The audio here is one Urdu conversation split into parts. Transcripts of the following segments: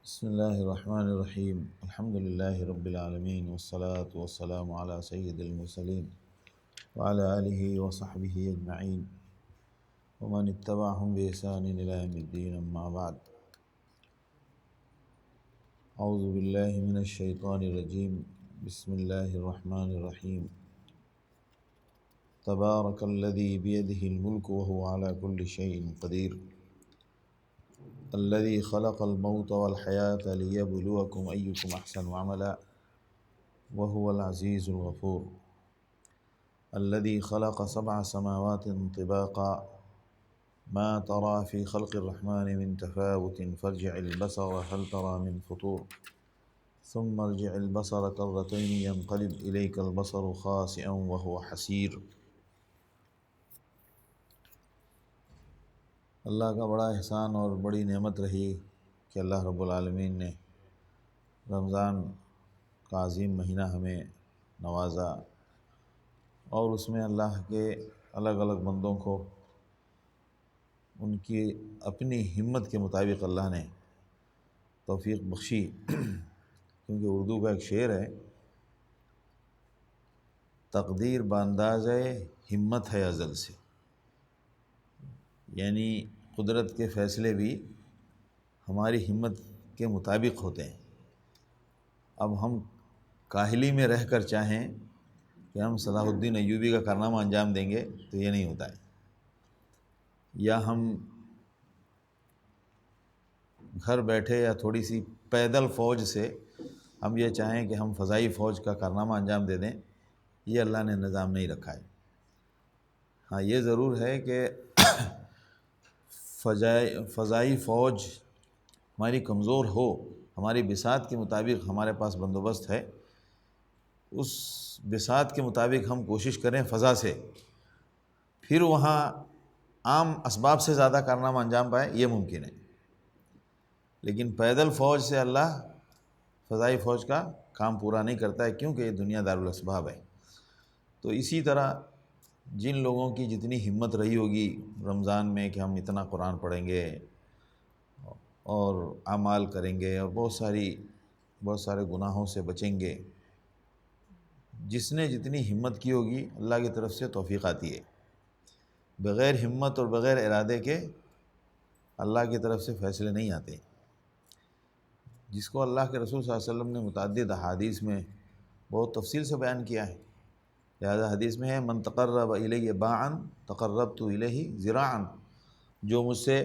بسم اللہ الرحمن الرحیم الحمد للہ رب العالمین والصلاة والسلام علی سید المرسلین وعلی آلہ وصحبہ اجمعین ومن اتبعہم بإحسان الی یوم الدین اما بعد اعوذ باللہ من الشیطان الرجیم بسم اللہ الرحمن الرحیم تبارک الذی بیدہ الملک وہو علی کل شیء قدیر الذي خلق الموت والحياة ليبلوكم أيكم أحسن عملا وهو العزيز الغفور الذي خلق 7 سماوات طباقا ما ترى في خلق الرحمن من تفاوت فارجع البصر هل ترى من فطور ثم ارجع البصر كرتين ينقلب إليك البصر خاسئا وهو حسير۔ اللہ کا بڑا احسان اور بڑی نعمت رہی کہ اللہ رب العالمین نے رمضان کا عظیم مہینہ ہمیں نوازا، اور اس میں اللہ کے الگ الگ بندوں کو ان کی اپنی ہمت کے مطابق اللہ نے توفیق بخشی کیونکہ اردو کا ایک شعر ہے، تقدیر بانداز ہمت ہے ازل سے، یعنی قدرت کے فیصلے بھی ہماری ہمت کے مطابق ہوتے ہیں۔ اب ہم کاہلی میں رہ کر چاہیں کہ ہم صلاح الدین ایوبی کا کارنامہ انجام دیں گے تو یہ نہیں ہوتا ہے، یا ہم گھر بیٹھے یا تھوڑی سی پیدل فوج سے ہم یہ چاہیں کہ ہم فضائی فوج کا کارنامہ انجام دے دیں، یہ اللہ نے نظام نہیں رکھا ہے۔ ہاں یہ ضرور ہے کہ فضائی فوج ہماری کمزور ہو، ہماری بساط کے مطابق ہمارے پاس بندوبست ہے، اس بساط کے مطابق ہم کوشش کریں فضا سے، پھر وہاں عام اسباب سے زیادہ کارنامہ انجام پائے، یہ ممکن ہے۔ لیکن پیدل فوج سے اللہ فضائی فوج کا کام پورا نہیں کرتا ہے، کیونکہ یہ دنیا دارالاسباب ہے۔ تو اسی طرح جن لوگوں کی جتنی ہمت رہی ہوگی رمضان میں کہ ہم اتنا قرآن پڑھیں گے اور اعمال کریں گے اور بہت سارے گناہوں سے بچیں گے، جس نے جتنی ہمت کی ہوگی اللہ کی طرف سے توفیق آتی ہے۔ بغیر ہمت اور بغیر ارادے کے اللہ کی طرف سے فیصلے نہیں آتے، جس کو اللہ کے رسول صلی اللہ علیہ وسلم نے متعدد احادیث میں بہت تفصیل سے بیان کیا ہے۔ لہذا حدیث میں ہے من تقرب الیہ باعا تقربت الیہ ذراعا، جو مجھ سے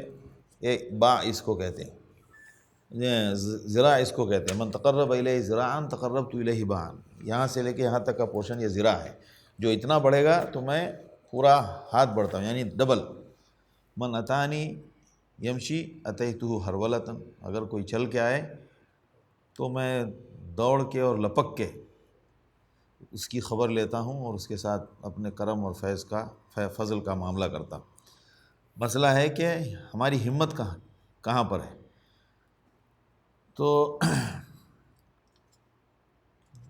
ایک باع اس کو کہتے ہیں، ذراع اس کو کہتے ہیں، من تقرب الیہ ذراعا تقربت الیہ باعا، یہاں سے لے کے یہاں تک کا پورشن یہ ذراع ہے، جو اتنا بڑھے گا تو میں پورا ہاتھ بڑھتا ہوں، یعنی ڈبل۔ من اتانی یمشی اتیتہ ہرولۃ، اگر کوئی چل کے آئے تو میں دوڑ کے اور لپک کے اس کی خبر لیتا ہوں اور اس کے ساتھ اپنے کرم اور فضل کا معاملہ کرتا ہوں۔ مسئلہ ہے کہ ہماری ہمت کہاں پر ہے۔ تو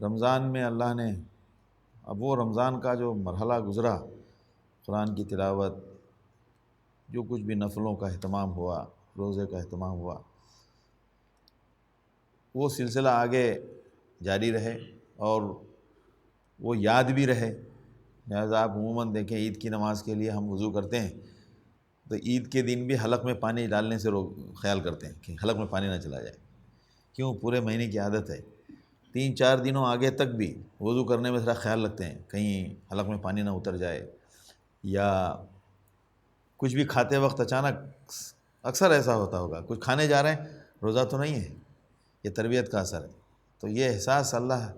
رمضان میں اللہ نے اب وہ رمضان کا جو مرحلہ گزرا، قرآن کی تلاوت، جو کچھ بھی نفلوں کا اہتمام ہوا، روزے کا اہتمام ہوا، وہ سلسلہ آگے جاری رہے اور وہ یاد بھی رہے۔ لہٰذا آپ عموماً دیکھیں عید کی نماز کے لیے ہم وضو کرتے ہیں تو عید کے دن بھی حلق میں پانی ڈالنے سے خیال کرتے ہیں کہ حلق میں پانی نہ چلا جائے، کیوں؟ پورے مہینے کی عادت ہے، 3-4 دنوں آگے تک بھی وضو کرنے میں ذرا خیال رکھتے ہیں کہیں حلق میں پانی نہ اتر جائے، یا کچھ بھی کھاتے وقت اچانک اکثر ایسا ہوتا ہوگا کچھ کھانے جا رہے ہیں، روزہ تو نہیں ہے، یہ تربیت کا اثر ہے۔ تو یہ احساس اللہ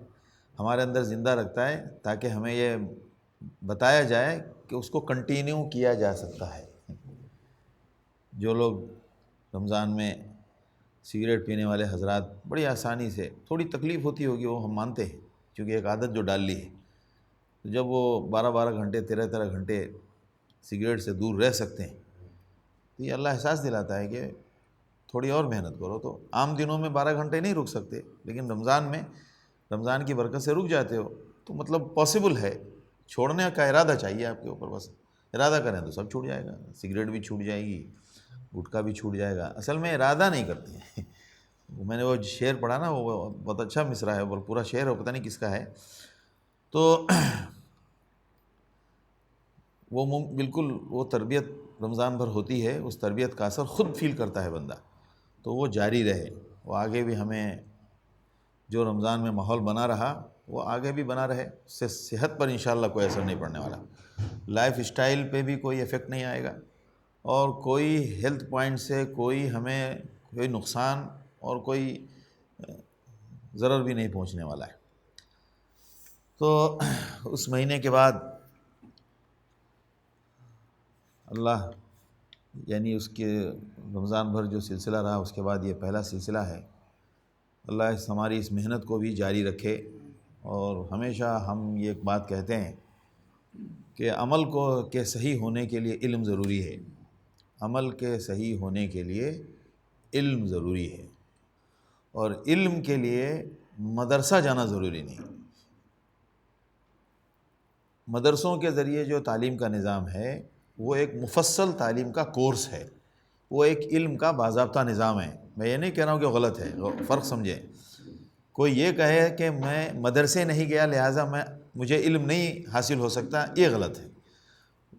ہمارے اندر زندہ رکھتا ہے تاکہ ہمیں یہ بتایا جائے کہ اس کو کنٹینیو کیا جا سکتا ہے۔ جو لوگ رمضان میں سگریٹ پینے والے حضرات بڑی آسانی سے، تھوڑی تکلیف ہوتی ہوگی وہ ہم مانتے ہیں، کیونکہ ایک عادت جو ڈال لی ہے، تو جب وہ 12 گھنٹے 13 گھنٹے سگریٹ سے دور رہ سکتے ہیں تو یہ اللہ احساس دلاتا ہے کہ تھوڑی اور محنت کرو۔ تو عام دنوں میں 12 گھنٹے نہیں رک سکتے، لیکن رمضان کی برکت سے رک جاتے ہو، تو مطلب پاسبل ہے۔ چھوڑنے کا ارادہ چاہیے آپ کے اوپر، بس ارادہ کریں تو سب چھوٹ جائے گا، سگریٹ بھی چھوٹ جائے گی، گٹکا بھی چھوٹ جائے گا۔ اصل میں ارادہ نہیں کرتے ہیں میں نے وہ شعر پڑھا نا، وہ بہت اچھا مصرع ہے، اور پورا شعر ہے، پتہ نہیں کس کا ہے، تو وہ بالکل وہ تربیت رمضان بھر ہوتی ہے، اس تربیت کا اثر خود فیل کرتا ہے بندہ، تو وہ جاری رہے، وہ آگے بھی ہمیں جو رمضان میں ماحول بنا رہا وہ آگے بھی بنا رہے، اس سے صحت پر انشاءاللہ کوئی اثر نہیں پڑنے والا، لائف اسٹائل پہ بھی کوئی ایفیکٹ نہیں آئے گا، اور کوئی ہیلتھ پوائنٹ سے کوئی ہمیں کوئی نقصان اور کوئی ضرر بھی نہیں پہنچنے والا ہے۔ تو اس مہینے کے بعد اللہ یعنی اس کے رمضان بھر جو سلسلہ رہا، اس کے بعد یہ پہلا سلسلہ ہے، اللہ ہماری اس محنت کو بھی جاری رکھے، اور ہمیشہ ہم یہ ایک بات کہتے ہیں کہ عمل کے صحیح ہونے کے لیے علم ضروری ہے، عمل کے صحیح ہونے کے لیے علم ضروری ہے، اور علم کے لیے مدرسہ جانا ضروری نہیں۔ مدرسوں کے ذریعے جو تعلیم کا نظام ہے وہ ایک مفصل تعلیم کا کورس ہے، وہ ایک علم کا باضابطہ نظام ہے۔ میں یہ نہیں کہہ رہا ہوں کہ غلط ہے، فرق سمجھیں۔ کوئی یہ کہے کہ میں مدرسے نہیں گیا لہٰذا مجھے علم نہیں حاصل ہو سکتا، یہ غلط ہے۔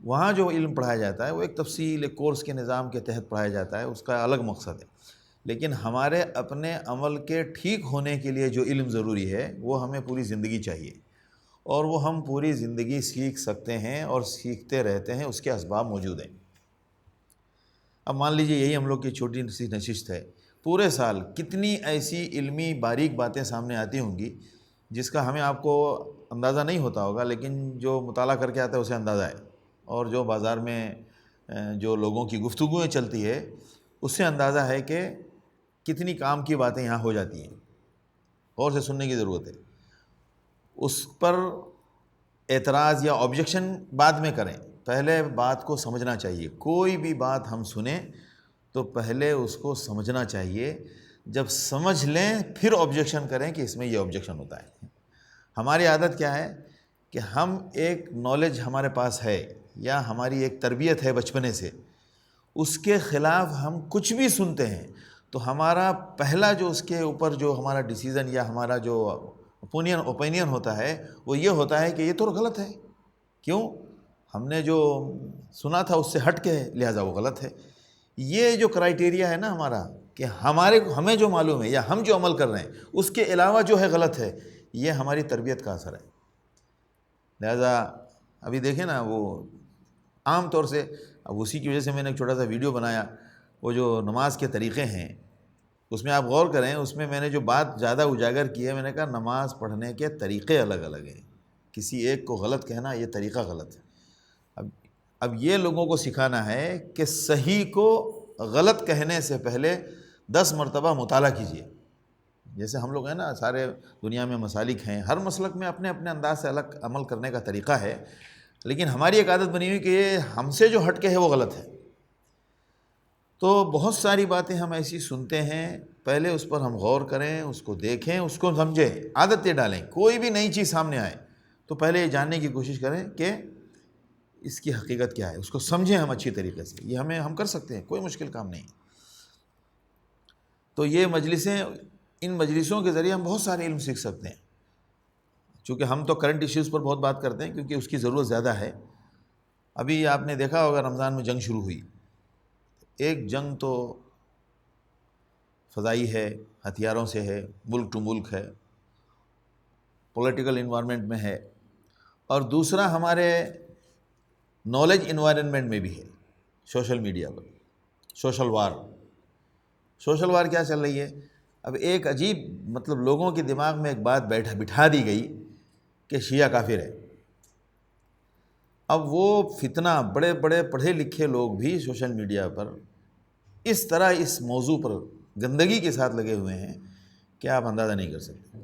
وہاں جو علم پڑھایا جاتا ہے وہ ایک تفصیل، ایک کورس کے نظام کے تحت پڑھایا جاتا ہے، اس کا الگ مقصد ہے، لیکن ہمارے اپنے عمل کے ٹھیک ہونے کے لیے جو علم ضروری ہے وہ ہمیں پوری زندگی چاہیے، اور وہ ہم پوری زندگی سیکھ سکتے ہیں اور سیکھتے رہتے ہیں، اس کے اسباب موجود ہیں۔ اب مان لیجئے یہی ہم لوگ کی چھوٹی سی نشست ہے، پورے سال کتنی ایسی علمی باریک باتیں سامنے آتی ہوں گی جس کا ہمیں آپ کو اندازہ نہیں ہوتا ہوگا، لیکن جو مطالعہ کر کے آتا ہے اسے اندازہ ہے، اور جو بازار میں جو لوگوں کی گفتگویں چلتی ہے اس سے اندازہ ہے کہ کتنی کام کی باتیں یہاں ہو جاتی ہیں، غور سے سننے کی ضرورت ہے۔ اس پر اعتراض یا آبجیکشن بعد میں کریں، پہلے بات کو سمجھنا چاہیے۔ کوئی بھی بات ہم سنیں تو پہلے اس کو سمجھنا چاہیے، جب سمجھ لیں پھر آبجیکشن کریں کہ اس میں یہ آبجیکشن ہوتا ہے۔ ہماری عادت کیا ہے کہ ہم ایک نالج ہمارے پاس ہے یا ہماری ایک تربیت ہے بچپنے سے، اس کے خلاف ہم کچھ بھی سنتے ہیں تو ہمارا پہلا جو اس کے اوپر جو ہمارا ڈیسیزن یا ہمارا جو اوپینین ہوتا ہے وہ یہ ہوتا ہے کہ یہ تو غلط ہے۔ کیوں؟ ہم نے جو سنا تھا اس سے ہٹ کے ہے، لہٰذا وہ غلط ہے۔ یہ جو کرائیٹیریا ہے نا ہمارا، کہ ہمیں جو معلوم ہے یا ہم جو عمل کر رہے ہیں اس کے علاوہ جو ہے غلط ہے، یہ ہماری تربیت کا اثر ہے۔ لہٰذا ابھی دیکھیں نا، وہ عام طور سے، اب اسی کی وجہ سے میں نے ایک چھوٹا سا ویڈیو بنایا، وہ جو نماز کے طریقے ہیں اس میں آپ غور کریں، اس میں نے جو بات زیادہ اجاگر کی ہے، میں نے کہا نماز پڑھنے کے طریقے الگ الگ ہیں، کسی ایک کو غلط کہنا یہ طریقہ غلط ہے۔ اب یہ لوگوں کو سکھانا ہے کہ صحیح کو غلط کہنے سے پہلے 10 مرتبہ مطالعہ کیجیے۔ جیسے ہم لوگ ہیں نا، سارے دنیا میں مسالک ہیں، ہر مسلک میں اپنے اپنے انداز سے الگ عمل کرنے کا طریقہ ہے، لیکن ہماری ایک عادت بنی ہوئی کہ یہ ہم سے جو ہٹ کے ہے وہ غلط ہے۔ تو بہت ساری باتیں ہم ایسی سنتے ہیں، پہلے اس پر ہم غور کریں، اس کو دیکھیں، اس کو سمجھیں، عادت یہ ڈالیں۔ کوئی بھی نئی چیز سامنے آئے تو پہلے یہ جاننے کی کوشش کریں کہ اس کی حقیقت کیا ہے، اس کو سمجھیں ہم اچھی طریقے سے۔ یہ ہم کر سکتے ہیں، کوئی مشکل کام نہیں۔ تو یہ مجلسیں، ان مجلسوں کے ذریعے ہم بہت سارے علم سیکھ سکتے ہیں۔ چونکہ ہم تو کرنٹ ایشوز پر بہت بات کرتے ہیں کیونکہ اس کی ضرورت زیادہ ہے۔ ابھی آپ نے دیکھا ہوگا رمضان میں جنگ شروع ہوئی، ایک جنگ تو فضائی ہے، ہتھیاروں سے ہے، ملک ٹو ملک ہے، پولیٹیکل انوائرمنٹ میں ہے، اور دوسرا ہمارے نالج انوائرمنٹ میں بھی ہے، سوشل میڈیا پر سوشل وار کیا چل رہی ہے؟ اب ایک عجیب لوگوں کے دماغ میں ایک بات بٹھا دی گئی کہ شیعہ کافر ہے۔ اب وہ فتنہ، بڑے بڑے پڑھے لکھے لوگ بھی سوشل میڈیا پر اس طرح اس موضوع پر گندگی کے ساتھ لگے ہوئے ہیں کہ آپ اندازہ نہیں کر سکتے۔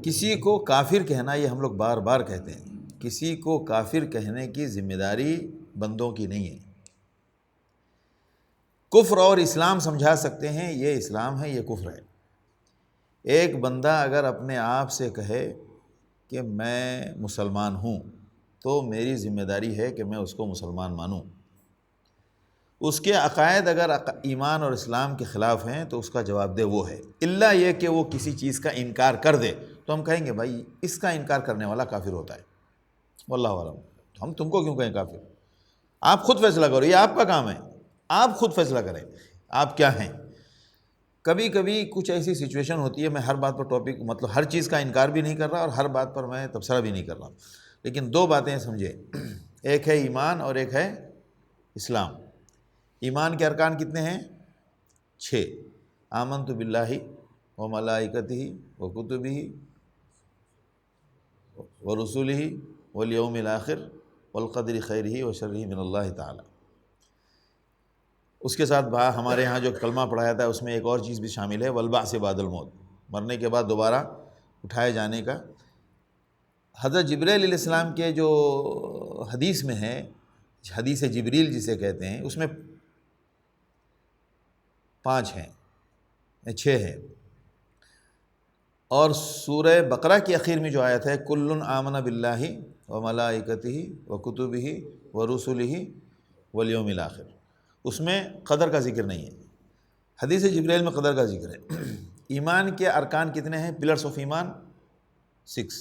کسی کو کافر کہنا، یہ ہم لوگ بار بار کہتے ہیں، کسی کو کافر کہنے کی ذمہ داری بندوں کی نہیں ہے۔ کفر اور اسلام سمجھا سکتے ہیں، یہ اسلام ہے، یہ کفر ہے۔ ایک بندہ اگر اپنے آپ سے کہے کہ میں مسلمان ہوں تو میری ذمہ داری ہے کہ میں اس کو مسلمان مانوں۔ اس کے عقائد اگر ایمان اور اسلام کے خلاف ہیں تو اس کا جواب دہ وہ ہے، الا یہ کہ وہ کسی چیز کا انکار کر دے تو ہم کہیں گے بھائی اس کا انکار کرنے والا کافر ہوتا ہے، واللہ اعلم۔ ہم تم کو کیوں کہیں کافر؟ آپ خود فیصلہ کرو، یہ آپ کا کام ہے، آپ خود فیصلہ کریں آپ کیا ہیں۔ کبھی کبھی کچھ ایسی سچویشن ہوتی ہے، میں ہر بات پر ٹاپک مطلب ہر چیز کا انکار بھی نہیں کر رہا اور ہر بات پر میں تبصرہ بھی نہیں کر رہا، لیکن دو باتیں سمجھے، ایک ہے ایمان اور ایک ہے اسلام۔ ایمان کے ارکان کتنے ہیں؟ 6۔ آمنت باللہ و ملائکتہ و کتبہ و رسولہ والیوم الآخر والقدر خیرہ و شرہ من اللہ تعالی۔ اس کے ساتھ ہمارے ہاں جو کلمہ پڑھایا تھا اس میں ایک اور چیز بھی شامل ہے، والبعث بعد الموت، مرنے کے بعد دوبارہ اٹھائے جانے کا۔ حضرت جبریل علیہ السلام کے جو حدیث میں ہے، حدیث جبریل جسے کہتے ہیں، اس میں 5 ہیں 6 ہیں، اور سورہ بقرہ کی اخیر میں جو آیت ہے کل آمن باللہ و ملائکتہ و کتبہ و رسلہ والیوم الآخر، اس میں قدر کا ذکر نہیں ہے، حدیث جبریل میں قدر کا ذکر ہے۔ ایمان کے ارکان کتنے ہیں؟ پلرس آف ایمان 6،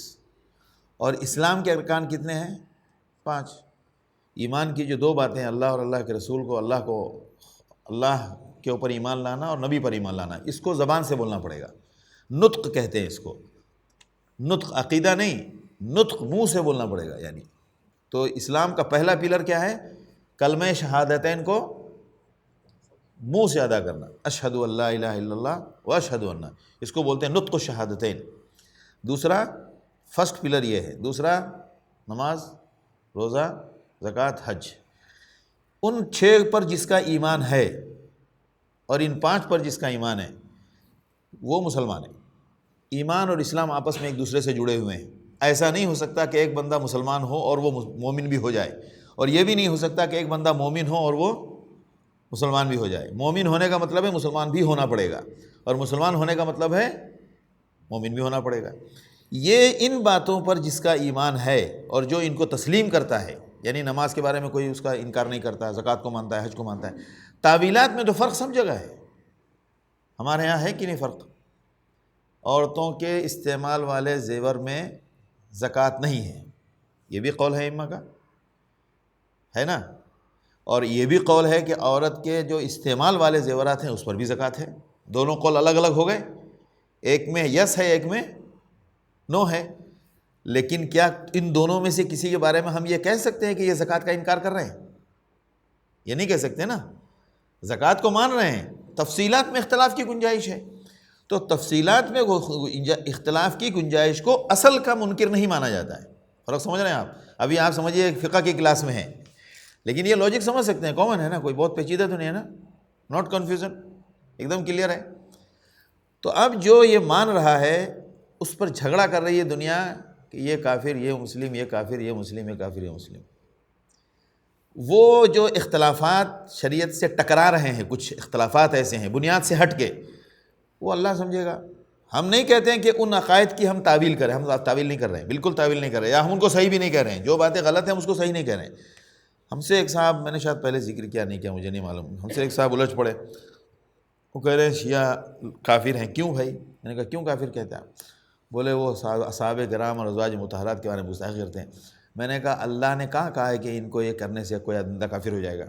اور اسلام کے ارکان کتنے ہیں؟ 5۔ ایمان کی جو 2 باتیں ہیں، اللہ اور اللہ کے رسول کو، اللہ کے اوپر ایمان لانا اور نبی پر ایمان لانا، اس کو زبان سے بولنا پڑے گا، نطق کہتے ہیں اس کو، نطق عقیدہ نہیں، نطق منہ سے بولنا پڑے گا یعنی۔ تو اسلام کا پہلا پلر کیا ہے؟ کلمہ شہادتین کو منہ سے ادا کرنا، اشہد ان لا الہ الا اللہ و اشہد ان، اس کو بولتے ہیں نطق الشہادتین۔ دوسرا فرسٹ پلر یہ ہے، دوسرا نماز، روزہ، زکوٰۃ، حج۔ ان 6 پر جس کا ایمان ہے اور ان 5 پر جس کا ایمان ہے وہ مسلمان ہے۔ ایمان اور اسلام آپس میں ایک دوسرے سے جڑے ہوئے ہیں، ایسا نہیں ہو سکتا کہ ایک بندہ مسلمان ہو اور وہ مومن بھی ہو جائے، اور یہ بھی نہیں ہو سکتا کہ ایک بندہ مومن ہو اور وہ مسلمان بھی ہو جائے۔ مومن ہونے کا مطلب ہے مسلمان بھی ہونا پڑے گا، اور مسلمان ہونے کا مطلب ہے مومن بھی ہونا پڑے گا۔ یہ ان باتوں پر جس کا ایمان ہے اور جو ان کو تسلیم کرتا ہے، یعنی نماز کے بارے میں کوئی اس کا انکار نہیں کرتا، زکوٰۃ کو مانتا ہے، حج کو مانتا ہے۔ تعویلات میں تو فرق سب جگہ ہے، ہمارے یہاں ہے کہ نہیں فرق؟ عورتوں کے استعمال والے زیور میں زکوٰۃ نہیں ہے، یہ بھی قول ہے ائمہ کا، ہے نا؟ اور یہ بھی قول ہے کہ عورت کے جو استعمال والے زیورات ہیں اس پر بھی زکوٰۃ ہے۔ دونوں قول الگ الگ ہو گئے، ایک میں یس ہے ایک میں نو ہے، لیکن کیا ان دونوں میں سے کسی کے بارے میں ہم یہ کہہ سکتے ہیں کہ یہ زکوٰۃ کا انکار کر رہے ہیں؟ یہ نہیں کہہ سکتے نا، زکوٰۃ کو مان رہے ہیں، تفصیلات میں اختلاف کی گنجائش ہے، تو تفصیلات میں اختلاف کی گنجائش کو اصل کا منکر نہیں مانا جاتا ہے۔ فرق سمجھ رہے ہیں آپ؟ ابھی آپ سمجھیے فقہ کی کلاس میں ہیں، لیکن یہ لاجک سمجھ سکتے ہیں، کامن ہے نا، کوئی بہت پیچیدہ تو نہیں ہے نا، ناٹ کنفیوژن، ایک دم کلیئر ہے۔ تو اب جو یہ مان رہا ہے اس پر جھگڑا کر رہی ہے دنیا کہ یہ کافر، یہ مسلم، یہ کافر، یہ مسلم، یہ کافر، یہ مسلم۔ وہ جو اختلافات شریعت سے ٹکرا رہے ہیں، کچھ اختلافات ایسے ہیں بنیاد سے ہٹ کے، وہ اللہ سمجھے گا۔ ہم نہیں کہتے ہیں کہ ان عقائد کی ہم تعویل کریں، ہم تعویل نہیں کر رہے ہیں، بالکل تعویل نہیں کر رہے ہیں، یا ہم ان کو صحیح بھی نہیں کہہ رہے ہیں، جو باتیں غلط ہیں ہم اس کو صحیح نہیں کہہ رہے ہیں۔ ہم سے ایک صاحب، میں نے شاید پہلے ذکر کیا نہیں کیا مجھے نہیں معلوم، ہم سے ایک صاحب الجھ پڑے، وہ کہہ رہے ہیں شیعہ کافر ہیں۔ کیوں بھائی؟ میں نے کہا کیوں کافر کہتے ہیں آپ؟ بولے وہ اصحاب کرام اور ازواج مطہرات کے بارے میں گستاخی کرتے ہیں۔ میں نے کہا اللہ نے کہا ہے کہ ان کو یہ کرنے سے کوئی بندہ کافر ہو جائے گا؟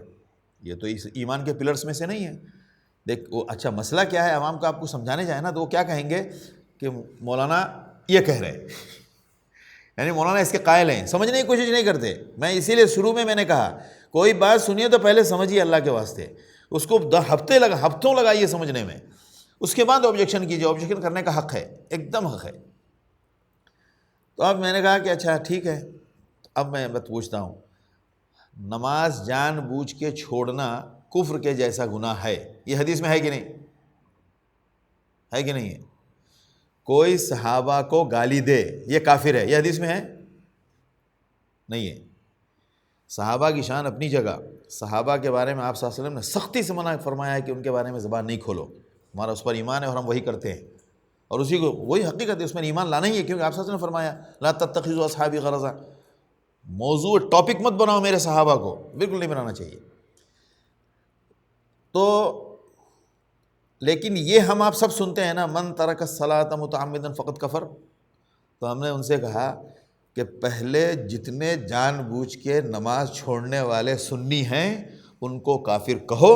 یہ تو اس ایمان کے پلرز میں سے نہیں ہے۔ دیکھ وہ اچھا مسئلہ کیا ہے، عوام کو آپ کو سمجھانے جائے نا تو وہ کیا کہیں گے کہ مولانا یہ کہہ رہے ہیں، یعنی مولانا اس کے قائل ہیں، سمجھنے کی کوشش نہیں کرتے۔ میں اسی لیے شروع میں نے کہا کوئی بات سنیے تو پہلے سمجھیے اللہ کے واسطے، اس کو ہفتوں لگائیے سمجھنے میں، اس کے بعد آبجیکشن کیجیے، آبجیکشن کرنے کا حق ہے، ایک دم حق ہے۔ تو اب میں نے کہا کہ اچھا ٹھیک ہے، اب میں پوچھتا ہوں، نماز جان بوجھ کے چھوڑنا کفر کے جیسا گناہ ہے، یہ حدیث میں ہے کہ نہیں؟ ہے کہ نہیں ہے؟ کوئی صحابہ کو گالی دے یہ کافر ہے، یہ حدیث میں ہے؟ نہیں ہے۔ صحابہ کی شان اپنی جگہ، صحابہ کے بارے میں آپ صلی اللہ علیہ وسلم نے سختی سے منع فرمایا ہے کہ ان کے بارے میں زبان نہیں کھولو، ہمارا اس پر ایمان ہے اور ہم وہی کرتے ہیں، اور اسی کو وہی حقیقت ہے، اس میں ایمان لانا ہی ہے، کیونکہ آپ صلی اللہ علیہ وسلم نے فرمایا لا تتخذوا اصحابی غرضا، موضوع ٹاپک مت بناؤ میرے صحابہ کو، بالکل نہیں بنانا چاہیے۔ تو لیکن یہ ہم آپ سب سنتے ہیں نا، من ترک الصلاۃ متعمدا فقد کفر. تو ہم نے ان سے کہا کہ پہلے جتنے جان بوجھ کے نماز چھوڑنے والے سنی ہیں ان کو کافر کہو،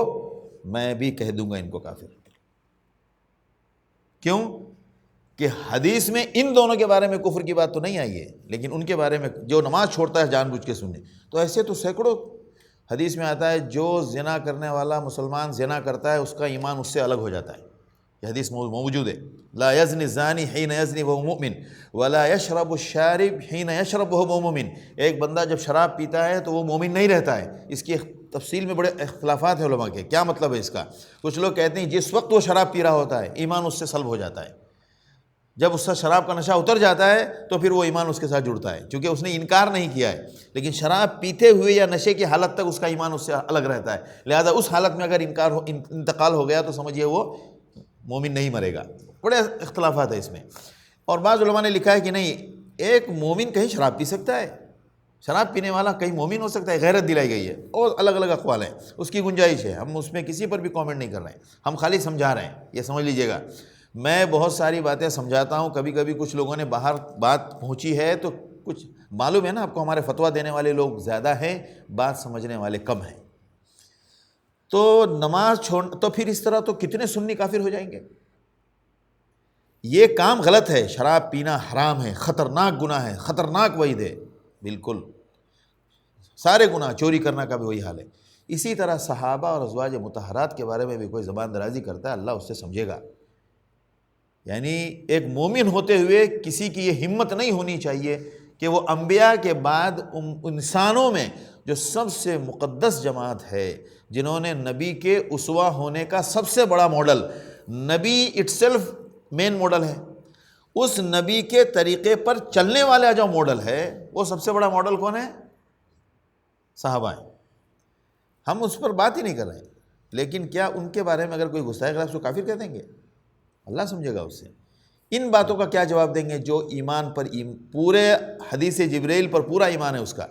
میں بھی کہہ دوں گا ان کو کافر. کیوں؟ کہ حدیث میں ان دونوں کے بارے میں کفر کی بات تو نہیں آئی ہے، لیکن ان کے بارے میں جو نماز چھوڑتا ہے جان بوجھ کے سننے. تو ایسے تو سینکڑوں حدیث میں آتا ہے جو زنا کرنے والا مسلمان زنا کرتا ہے اس کا ایمان اس سے الگ ہو جاتا ہے. یہ حدیث موجود ہے، لا یزنی الزانی حین یزنی وہو مؤمن ولا یشرب الشارب حین یشرب وہو مؤمن. ایک بندہ جب شراب پیتا ہے تو وہ مومن نہیں رہتا ہے. اس کی تفصیل میں بڑے اختلافات ہیں علماء کے، کیا مطلب ہے اس کا. کچھ لوگ کہتے ہیں جس وقت وہ شراب پی رہا ہوتا ہے ایمان اس سے سلب ہو جاتا ہے، جب اس کا شراب کا نشہ اتر جاتا ہے تو پھر وہ ایمان اس کے ساتھ جڑتا ہے، چونکہ اس نے انکار نہیں کیا ہے. لیکن شراب پیتے ہوئے یا نشے کی حالت تک اس کا ایمان اس سے الگ رہتا ہے، لہذا اس حالت میں اگر انتقال ہو گیا تو سمجھیے وہ مومن نہیں مرے گا. بڑے اختلافات ہیں اس میں. اور بعض علماء نے لکھا ہے کہ نہیں، ایک مومن کہیں شراب پی سکتا ہے، شراب پینے والا کہیں مومن ہو سکتا ہے، غیرت دلائی گئی ہے. اور الگ الگ اقوال ہیں، اس کی گنجائش ہے، ہم اس میں کسی پر بھی کامنٹ نہیں کر رہے ہیں، ہم خالی سمجھا رہے ہیں، یہ سمجھ لیجئے گا. میں بہت ساری باتیں سمجھاتا ہوں، کبھی کبھی کچھ لوگوں نے باہر بات پہنچی ہے تو کچھ معلوم ہے نا آپ کو، ہمارے فتویٰ دینے والے لوگ زیادہ ہیں، بات سمجھنے والے کم ہیں. تو نماز چھوڑ تو پھر اس طرح تو کتنے سنی کافر ہو جائیں گے. یہ کام غلط ہے، شراب پینا حرام ہے، خطرناک گناہ ہے، خطرناک وعید ہے بالکل. سارے گناہ، چوری کرنا کا بھی وہی حال ہے. اسی طرح صحابہ اور ازواج مطہرات کے بارے میں بھی کوئی زبان درازی کرتا ہے اللہ اس سے سمجھے گا. یعنی ایک مومن ہوتے ہوئے کسی کی یہ ہمت نہیں ہونی چاہیے کہ وہ انبیاء کے بعد انسانوں میں جو سب سے مقدس جماعت ہے، جنہوں نے نبی کے اسوہ ہونے کا سب سے بڑا ماڈل، نبی اٹ سیلف مین ماڈل ہے، اس نبی کے طریقے پر چلنے والا جو ماڈل ہے وہ سب سے بڑا ماڈل کون ہے؟ صحابہ ہیں. ہم اس پر بات ہی نہیں کر رہے ہیں، لیکن کیا ان کے بارے میں اگر کوئی گستاخی کرے اس کو کافر کہہ دیں گے؟ اللہ سمجھے گا اس سے. ان باتوں کا کیا جواب دیں گے؟ جو ایمان پر پورے حدیث جبرائیل پر پورا ایمان ہے اس کا.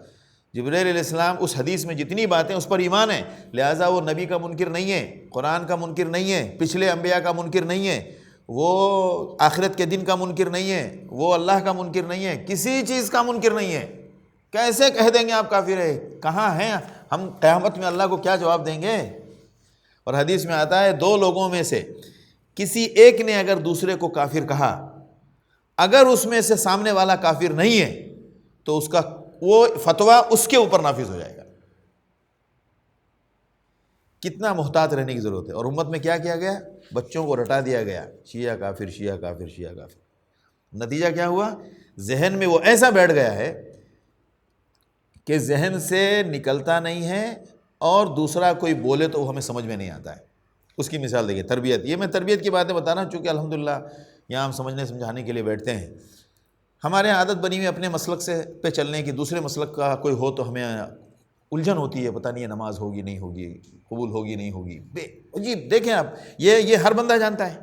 جبرائیل علیہ السلام اس حدیث میں جتنی باتیں اس پر ایمان ہے، لہٰذا وہ نبی کا منکر نہیں ہے، قرآن کا منکر نہیں ہے، پچھلے انبیاء کا منکر نہیں ہے، وہ آخرت کے دن کا منکر نہیں ہے، وہ اللہ کا منکر نہیں ہے، کسی چیز کا منکر نہیں ہے. کیسے کہہ دیں گے آپ کافر ہے؟ کہاں ہیں ہم؟ قیامت میں اللہ کو کیا جواب دیں گے؟ اور حدیث میں آتا ہے دو لوگوں میں سے کسی ایک نے اگر دوسرے کو کافر کہا، اگر اس میں سے سامنے والا کافر نہیں ہے تو اس کا وہ فتویٰ اس کے اوپر نافذ ہو جائے گا. کتنا محتاط رہنے کی ضرورت ہے. اور امت میں کیا کیا گیا؟ بچوں کو رٹا دیا گیا، شیعہ کافر، شیعہ کافر، شیعہ کافر. نتیجہ کیا ہوا؟ ذہن میں وہ ایسا بیٹھ گیا ہے کہ ذہن سے نکلتا نہیں ہے، اور دوسرا کوئی بولے تو وہ ہمیں سمجھ میں نہیں آتا ہے. اس کی مثال دیکھیے، تربیت. یہ میں تربیت کی باتیں بتا رہا ہوں چونکہ الحمدللہ یہاں ہم سمجھنے سمجھانے کے لیے بیٹھتے ہیں. ہمارے یہاں عادت بنی ہوئی اپنے مسلک سے پہ چلنے کی، دوسرے مسلک کا کوئی ہو تو ہمیں الجھن ہوتی ہے، پتہ نہیں ہے نماز ہوگی نہیں ہوگی، قبول ہوگی نہیں ہوگی. عجیب. دیکھیں آپ، یہ ہر بندہ جانتا ہے.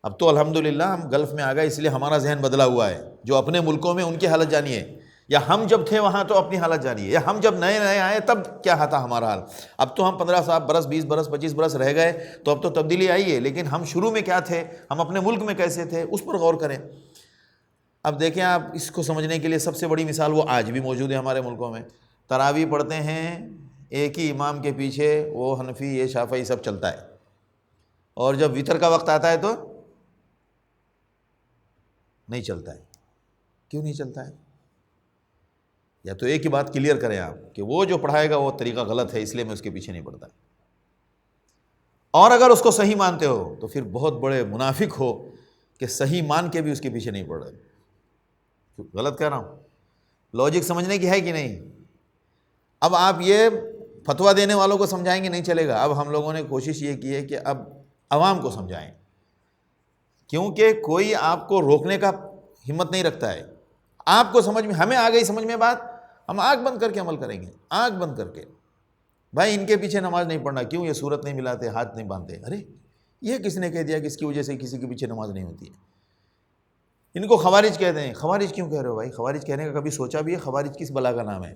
اب تو الحمدللہ ہم گلف میں آ گئے، اس لیے ہمارا ذہن بدلا ہوا ہے. جو اپنے ملکوں میں ان کی حالت جانیے، یا ہم جب تھے وہاں تو اپنی حالت جانیے، یا ہم جب نئے نئے آئے تب کیا تھا ہمارا حال. اب تو ہم 15 برس 20 برس 25 برس رہ گئے تو اب تو تبدیلی آئی ہے، لیکن ہم شروع میں کیا تھے، ہم اپنے ملک میں کیسے تھے، اس پر غور کریں. اب دیکھیں آپ، اس کو سمجھنے کے لیے سب سے بڑی مثال وہ آج بھی موجود ہے ہمارے ملکوں میں. تراویح پڑھتے ہیں ایک ہی امام کے پیچھے، وہ حنفی یہ شافعی سب چلتا ہے، اور جب وتر کا وقت آتا ہے تو نہیں چلتا ہے. کیوں نہیں چلتا ہے؟ یا تو ایک ہی بات کلیئر کریں آپ کہ وہ جو پڑھائے گا وہ طریقہ غلط ہے، اس لیے میں اس کے پیچھے نہیں پڑھتا. اور اگر اس کو صحیح مانتے ہو تو پھر بہت بڑے منافق ہو کہ صحیح مان کے بھی اس کے پیچھے نہیں پڑھ رہے. غلط کہہ رہا ہوں؟ لاجک سمجھنے کی ہے کہ نہیں؟ اب آپ یہ فتویٰ دینے والوں کو سمجھائیں گے نہیں چلے گا. اب ہم لوگوں نے کوشش یہ کی ہے کہ اب عوام کو سمجھائیں، کیونکہ کوئی آپ کو روکنے کا ہمت نہیں رکھتا ہے. آپ کو سمجھ میں، ہمیں آ گئی سمجھ میں بات، ہم آنکھ بند کر کے عمل کریں گے، آنکھ بند کر کے. بھائی ان کے پیچھے نماز نہیں پڑھنا، کیوں؟ یہ صورت نہیں ملاتے، ہاتھ نہیں باندھتے. ارے یہ کس نے کہہ دیا کہ اس کی وجہ سے کسی کے پیچھے نماز نہیں ہوتی ہے؟ ان کو خوارج کہتے ہیں. خوارج کیوں کہہ رہے ہو بھائی؟ خوارج کہنے کا کبھی سوچا بھی ہے؟ خوارج کس بلا کا نام ہے؟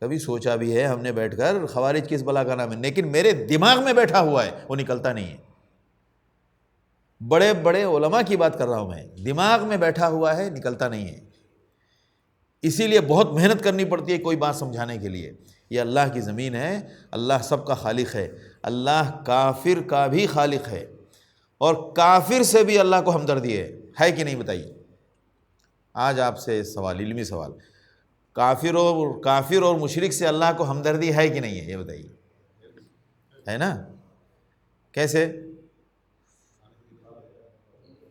کبھی سوچا بھی ہے ہم نے بیٹھ کر خوارج کس بلا کا نام ہے، لیکن میرے دماغ میں بیٹھا ہوا ہے وہ نکلتا نہیں ہے. بڑے بڑے علماء کی بات کر رہا ہوں میں، دماغ میں بیٹھا ہوا ہے نکلتا نہیں ہے. اسی لیے بہت محنت کرنی پڑتی ہے کوئی بات سمجھانے کے لیے. یہ اللہ کی زمین ہے، اللہ سب کا خالق ہے، اللہ کافر کا بھی خالق ہے، اور کافر سے بھی اللہ کو ہمدردی ہے کہ نہیں بتائیے؟ آج آپ سے سوال، علمی سوال، کافر اور مشرک سے اللہ کو ہمدردی ہے کہ نہیں ہے؟ یہ بتائیے. ہے نا؟ کیسے؟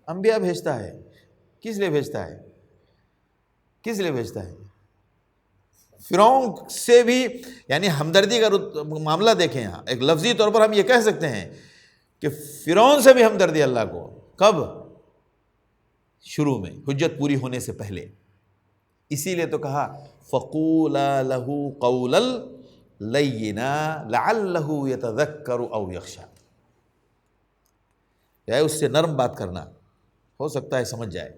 انبیاء بھیجتا ہے. کس لیے بھیجتا ہے؟ کس لیے بھیجتا ہے؟ فرعون سے بھی، یعنی ہمدردی کا معاملہ دیکھیں یہاں ایک لفظی طور پر ہم یہ کہہ سکتے ہیں کہ فرعون سے بھی ہمدردی اللہ کو. کب؟ شروع میں، حجت پوری ہونے سے پہلے. اسی لیے تو کہا فَقُولَا لَهُ قَوْلًا لَيِّنًا لَعَلَّهُ يَتَذَكَّرُ أَوْ يَخْشَىٰ. یا اس سے نرم بات کرنا، ہو سکتا ہے سمجھ جائے.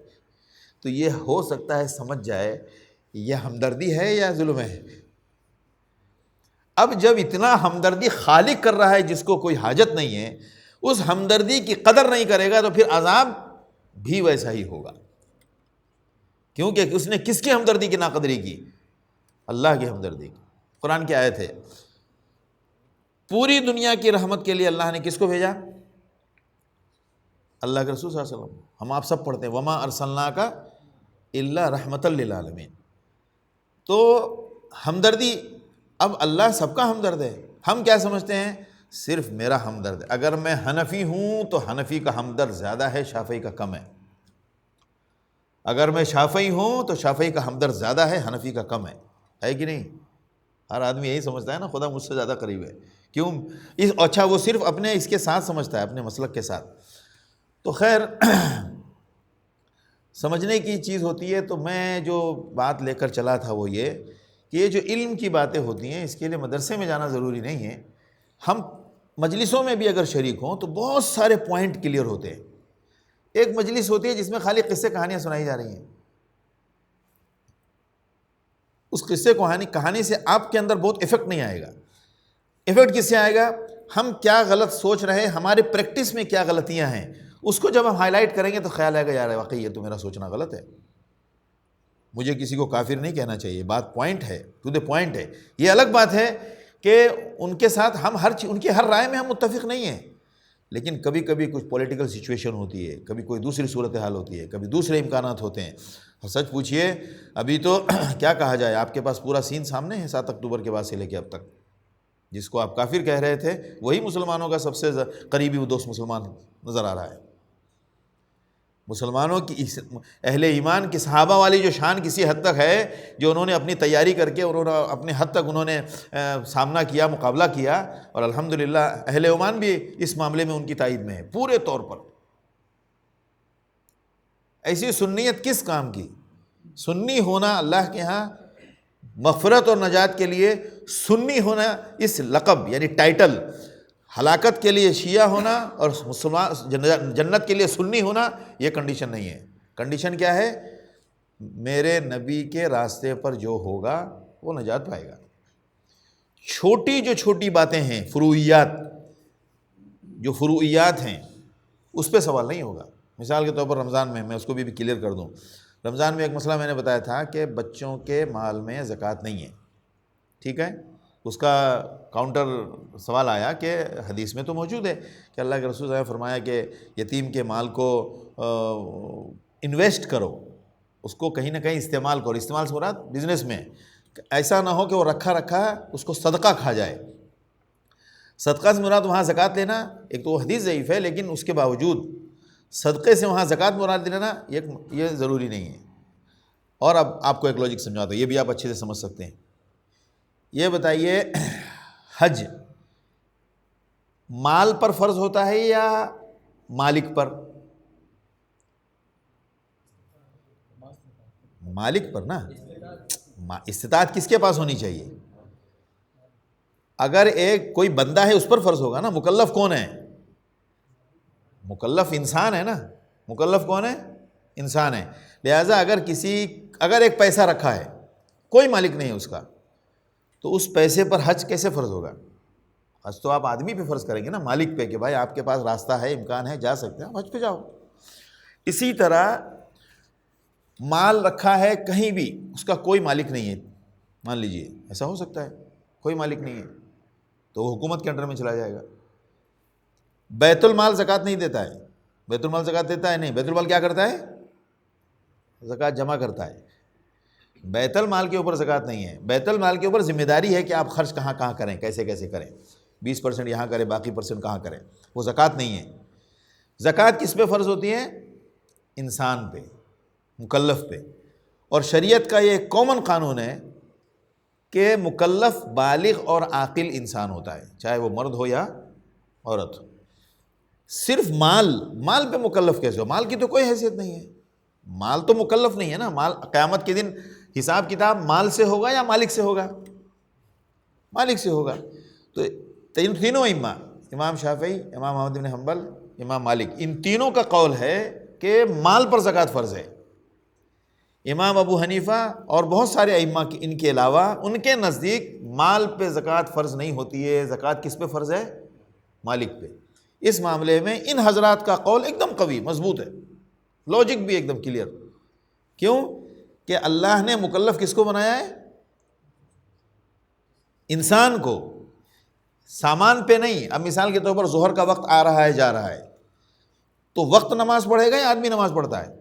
تو یہ ہو سکتا ہے سمجھ جائے، یہ ہمدردی ہے یا ظلم ہے؟ اب جب اتنا ہمدردی خالق کر رہا ہے جس کو کوئی حاجت نہیں ہے، اس ہمدردی کی قدر نہیں کرے گا تو پھر عذاب بھی ویسا ہی ہوگا. کیونکہ اس نے کس کی ہمدردی کی ناقدری کی؟ اللہ کی ہمدردی کی. قرآن کی آیت ہے، پوری دنیا کی رحمت کے لیے اللہ نے کس کو بھیجا؟ اللہ کے رسول صلی اللہ علیہ وسلم. ہم آپ سب پڑھتے ہیں وما ارسلناک الا رحمۃ للعالمین. تو ہمدردی، اب اللہ سب کا ہمدرد ہے. ہم کیا سمجھتے ہیں؟ صرف میرا ہمدرد ہے. اگر میں حنفی ہوں تو حنفی کا ہمدرد زیادہ ہے، شافعی کا کم ہے. اگر میں شافعی ہوں تو شافعی کا ہمدرد زیادہ ہے، حنفی کا کم ہے کہ نہیں؟ ہر آدمی یہی سمجھتا ہے نا، خدا مجھ سے زیادہ قریب ہے. کیوں؟ اچھا وہ صرف اپنے اس کے ساتھ سمجھتا ہے، اپنے مسلک کے ساتھ. تو خیر سمجھنے کی چیز ہوتی ہے. تو میں جو بات لے کر چلا تھا وہ یہ کہ یہ جو علم کی باتیں ہوتی ہیں اس کے لیے مدرسے میں جانا ضروری نہیں ہے. ہم مجلسوں میں بھی اگر شریک ہوں تو بہت سارے پوائنٹ کلیئر ہوتے ہیں. ایک مجلس ہوتی ہے جس میں خالی قصے کہانیاں سنائی جا رہی ہیں. اس قصے کہانی سے آپ کے اندر بہت ایفیکٹ نہیں آئے گا. ایفیکٹ کس سے آئے گا؟ ہم کیا غلط سوچ رہے ہیں، ہمارے پریکٹس میں کیا غلطیاں ہیں، اس کو جب ہم ہائی لائٹ کریں گے تو خیال آئے گا یار واقعی یہ تو میرا سوچنا غلط ہے. مجھے کسی کو کافر نہیں کہنا چاہیے، بات پوائنٹ ہے، ٹو دا پوائنٹ ہے. یہ الگ بات ہے کہ ان کے ساتھ ہم ان کی ہر رائے میں ہم متفق نہیں ہیں، لیکن کبھی کبھی کچھ پولیٹیکل سچویشن ہوتی ہے، کبھی کوئی دوسری صورتحال ہوتی ہے، کبھی دوسرے امکانات ہوتے ہیں. اور سچ پوچھیے ابھی تو کیا کہا جائے، آپ کے پاس پورا سین سامنے ہے 7 اکتوبر کے بعد سے لے کے اب تک. جس کو آپ کافر کہہ رہے تھے وہی مسلمانوں کا سب سے قریبی دوست مسلمان نظر آ رہا ہے. مسلمانوں کی اہل ایمان کی صحابہ والی جو شان کسی حد تک ہے، جو انہوں نے اپنی تیاری کر کے انہوں نے اپنے حد تک انہوں نے سامنا کیا، مقابلہ کیا، اور الحمدللہ اہل ایمان بھی اس معاملے میں ان کی تائید میں ہے پورے طور پر. ایسی سنیت کس کام کی؟ سنی ہونا اللہ کے ہاں مغفرت اور نجات کے لیے، سنی ہونا اس لقب یعنی ٹائٹل، ہلاکت کے لیے شیعہ ہونا اور مسلمان جنت کے لیے سنی ہونا، یہ کنڈیشن نہیں ہے. کنڈیشن کیا ہے؟ میرے نبی کے راستے پر جو ہوگا وہ نجات پائے گا. چھوٹی جو چھوٹی باتیں ہیں، جو فروعیات ہیں، اس پہ سوال نہیں ہوگا. مثال کے طور پر رمضان میں اس کو بھی کلیئر کر دوں. رمضان میں ایک مسئلہ میں نے بتایا تھا کہ بچوں کے مال میں زکوٰۃ نہیں ہے. ٹھیک ہے، اس کا کاؤنٹر سوال آیا کہ حدیث میں تو موجود ہے کہ اللہ کے رسول صلی اللہ علیہ وسلم نے فرمایا کہ یتیم کے مال کو انویسٹ کرو، اس کو کہیں نہ کہیں استعمال کرو. استعمال سے مراد بزنس میں، ایسا نہ ہو کہ وہ رکھا اس کو صدقہ کھا جائے. صدقہ سے مراد وہاں زکوٰۃ لینا، ایک تو وہ حدیث ضعیف ہے لیکن اس کے باوجود صدقے سے وہاں زکوٰۃ مراد لینا یہ ضروری نہیں ہے. اور اب آپ کو ایک لاجک سمجھاتا ہوں، یہ بھی آپ اچھے سے سمجھ سکتے ہیں. یہ بتائیے حج مال پر فرض ہوتا ہے یا مالک پر؟ مالک پر نا. استطاعت کس کے پاس ہونی چاہیے؟ اگر ایک کوئی بندہ ہے اس پر فرض ہوگا نا. مکلف کون ہے؟ مکلف انسان ہے نا. مکلف کون ہے؟ انسان ہے. لہٰذا اگر ایک پیسہ رکھا ہے، کوئی مالک نہیں ہے اس کا، تو اس پیسے پر حج کیسے فرض ہوگا؟ حج تو آپ آدمی پہ فرض کریں گے نا، مالک پہ، کہ بھائی آپ کے پاس راستہ ہے، امکان ہے، جا سکتے ہیں، حج پہ جاؤ۔ اسی طرح مال رکھا ہے کہیں بھی، اس کا کوئی مالک نہیں ہے، مان لیجئے ایسا ہو سکتا ہے کوئی مالک نہیں ہے، تو وہ حکومت کے انڈر میں چلا جائے گا۔ بیت المال زکوٰۃ نہیں دیتا ہے، بیت المال زکوٰۃ دیتا ہے نہیں، بیت المال کیا کرتا ہے؟ زکوٰۃ جمع کرتا ہے۔ بیت المال کے اوپر زکوٰۃ نہیں ہے، بیت المال کے اوپر ذمہ داری ہے کہ آپ خرچ کہاں کہاں کریں، کیسے کیسے کریں، 20% یہاں کریں، باقی % کہاں کریں، وہ زکوٰۃ نہیں ہے۔ زکوٰۃ کس پہ فرض ہوتی ہے؟ انسان پہ، مکلف پہ، اور شریعت کا یہ ایک کامن قانون ہے کہ مکلف بالغ اور عاقل انسان ہوتا ہے، چاہے وہ مرد ہو یا عورت۔ صرف مال پہ مکلف کیسے ہو؟ مال کی تو کوئی حیثیت نہیں ہے، مال تو مکلف نہیں ہے نا۔ مال قیامت کے دن حساب کتاب مال سے ہوگا یا مالک سے ہوگا؟ مالک سے ہوگا۔ تو تینوں ائمہ، امام شافعی، امام احمد بن حنبل، امام مالک، ان تینوں کا قول ہے کہ مال پر زکوٰۃ فرض ہے۔ امام ابو حنیفہ اور بہت سارے ائمہ ان کے علاوہ، ان کے نزدیک مال پہ زکوٰۃ فرض نہیں ہوتی ہے، زکوٰۃ کس پہ فرض ہے؟ مالک پہ۔ اس معاملے میں ان حضرات کا قول ایک دم قوی، مضبوط ہے، لاجک بھی ایک دم کلیئر۔ کیوں؟ کہ اللہ نے مکلف کس کو بنایا ہے؟ انسان کو، سامان پہ نہیں۔ اب مثال کے طور پر ظہر کا وقت آ رہا ہے، جا رہا ہے، تو وقت نماز پڑھے گا یا آدمی نماز پڑھتا ہے؟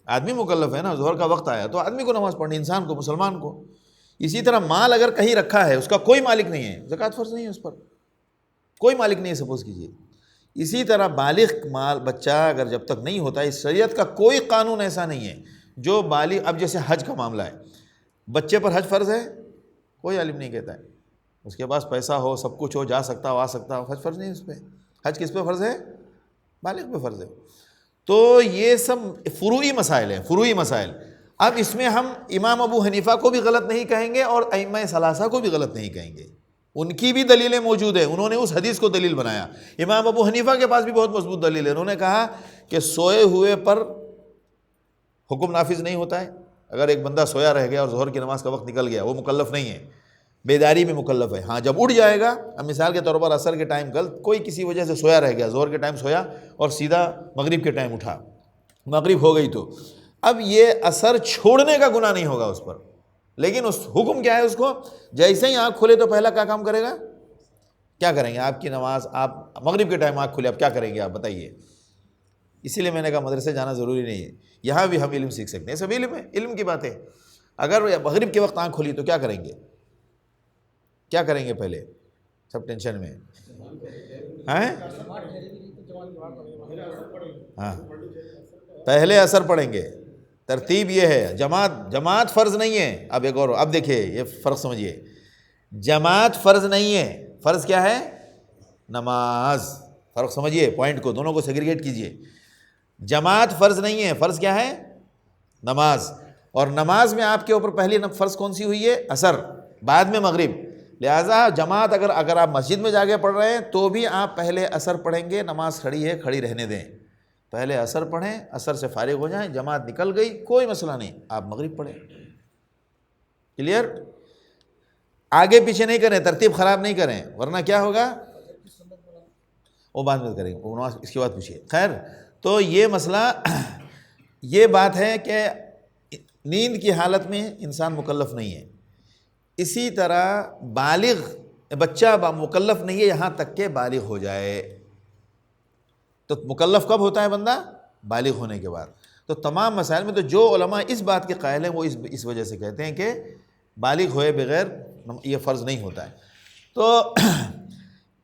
آدمی مکلف ہے نا، ظہر کا وقت آیا تو آدمی کو نماز پڑھنی، انسان کو، مسلمان کو۔ اسی طرح مال اگر کہیں رکھا ہے، اس کا کوئی مالک نہیں ہے، زکوٰۃ فرض نہیں ہے اس پر، کوئی مالک نہیں ہے، سپوز کیجیے۔ اسی طرح بالغ مال بچہ اگر جب تک نہیں ہوتا، اس شریعت کا کوئی قانون ایسا نہیں ہے جو بالغ، اب جیسے حج کا معاملہ ہے، بچے پر حج فرض ہے؟ کوئی عالم نہیں کہتا ہے، اس کے پاس پیسہ ہو، سب کچھ ہو، جا سکتا ہو، آ سکتا ہو، حج فرض نہیں ہے اس پہ۔ حج کس پہ فرض ہے؟ بالغ پہ فرض ہے۔ تو یہ سب فروعی مسائل ہیں، فروعی مسائل۔ اب اس میں ہم امام ابو حنیفہ کو بھی غلط نہیں کہیں گے اور ائمہ ثلاثہ کو بھی غلط نہیں کہیں گے، ان کی بھی دلیلیں موجود ہیں، انہوں نے اس حدیث کو دلیل بنایا۔ امام ابو حنیفہ کے پاس بھی بہت مضبوط دلیل ہے، انہوں نے کہا کہ سوئے ہوئے پر حکم نافذ نہیں ہوتا ہے۔ اگر ایک بندہ سویا رہ گیا اور ظہر کی نماز کا وقت نکل گیا، وہ مکلف نہیں ہے، بیداری میں مکلف ہے۔ ہاں جب اٹھ جائے گا، اب مثال کے طور پر عصر کے ٹائم کوئی کسی وجہ سے سویا رہ گیا، ظہر کے ٹائم سویا اور سیدھا مغرب کے ٹائم اٹھا، مغرب ہو گئی، تو اب یہ عصر چھوڑنے کا گناہ نہیں ہوگا اس پر، لیکن اس حکم کیا ہے؟ اس کو جیسے ہی آنکھ کھلے تو پہلا کیا کام کرے گا؟ کیا کریں گے؟ آپ کی نماز، آپ مغرب کے ٹائم آنکھ کھلے، اب کیا کریں گے آپ بتائیے؟ اسی لیے میں نے کہا مدرسے جانا ضروری نہیں ہے، یہاں بھی ہم علم سیکھ سکتے ہیں، سب علم ہے، علم کی بات ہے۔ اگر مغرب کے وقت آنکھ کھلی تو کیا کریں گے؟ کیا کریں گے پہلے؟ سب ٹینشن میں ہیں؟ ہاں، پہلے عصر پڑھیں گے، ترتیب یہ ہے۔ جماعت فرض نہیں ہے۔ اب ایک اور، اب دیکھیے یہ فرق سمجھیے، جماعت فرض نہیں ہے، فرض کیا ہے؟ نماز۔ فرق سمجھیے، پوائنٹ کو، دونوں کو سیگریگیٹ کیجئے۔ جماعت فرض نہیں ہے، فرض کیا ہے؟ نماز۔ اور نماز میں آپ کے اوپر پہلی فرض کون سی ہوئی ہے؟ عصر، بعد میں مغرب۔ لہٰذا جماعت اگر آپ مسجد میں جا کے پڑھ رہے ہیں تو بھی آپ پہلے عصر پڑھیں گے، نماز کھڑی ہے کھڑی رہنے دیں، پہلے عصر پڑھیں، عصر سے فارغ ہو جائیں، جماعت نکل گئی کوئی مسئلہ نہیں، آپ مغرب پڑھیں۔ کلیئر؟ آگے پیچھے نہیں کریں، ترتیب خراب نہیں کریں، ورنہ کیا ہوگا؟ وہ بعد میں کریں گے، اس کے بعد پوچھیے۔ خیر، تو یہ مسئلہ، یہ بات ہے کہ نیند کی حالت میں انسان مکلف نہیں ہے۔ اسی طرح بالغ بچہ مکلف نہیں ہے یہاں تک کہ بالغ ہو جائے۔ تو مکلف کب ہوتا ہے بندہ؟ بالغ ہونے کے بعد۔ تو تمام مسائل میں تو جو علماء اس بات کے قائل ہیں وہ اس وجہ سے کہتے ہیں کہ بالغ ہوئے بغیر یہ فرض نہیں ہوتا ہے۔ تو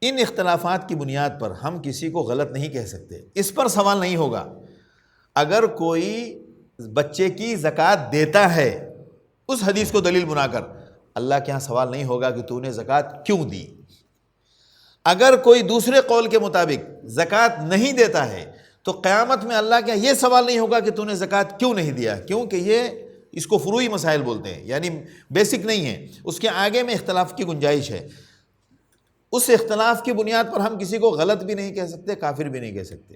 ان اختلافات کی بنیاد پر ہم کسی کو غلط نہیں کہہ سکتے، اس پر سوال نہیں ہوگا۔ اگر کوئی بچے کی زکوٰۃ دیتا ہے اس حدیث کو دلیل بنا کر، اللہ کے ہاں سوال نہیں ہوگا کہ تو نے زکوٰۃ کیوں دی۔ اگر کوئی دوسرے قول کے مطابق زکوٰۃ نہیں دیتا ہے تو قیامت میں اللہ کے ہاں یہ سوال نہیں ہوگا کہ تو نے زکوٰۃ کیوں نہیں دیا، کیونکہ یہ اس کو فروعی مسائل بولتے ہیں، یعنی بیسک نہیں ہے، اس کے آگے میں اختلاف کی گنجائش ہے۔ اس اختلاف کی بنیاد پر ہم کسی کو غلط بھی نہیں کہہ سکتے، کافر بھی نہیں کہہ سکتے۔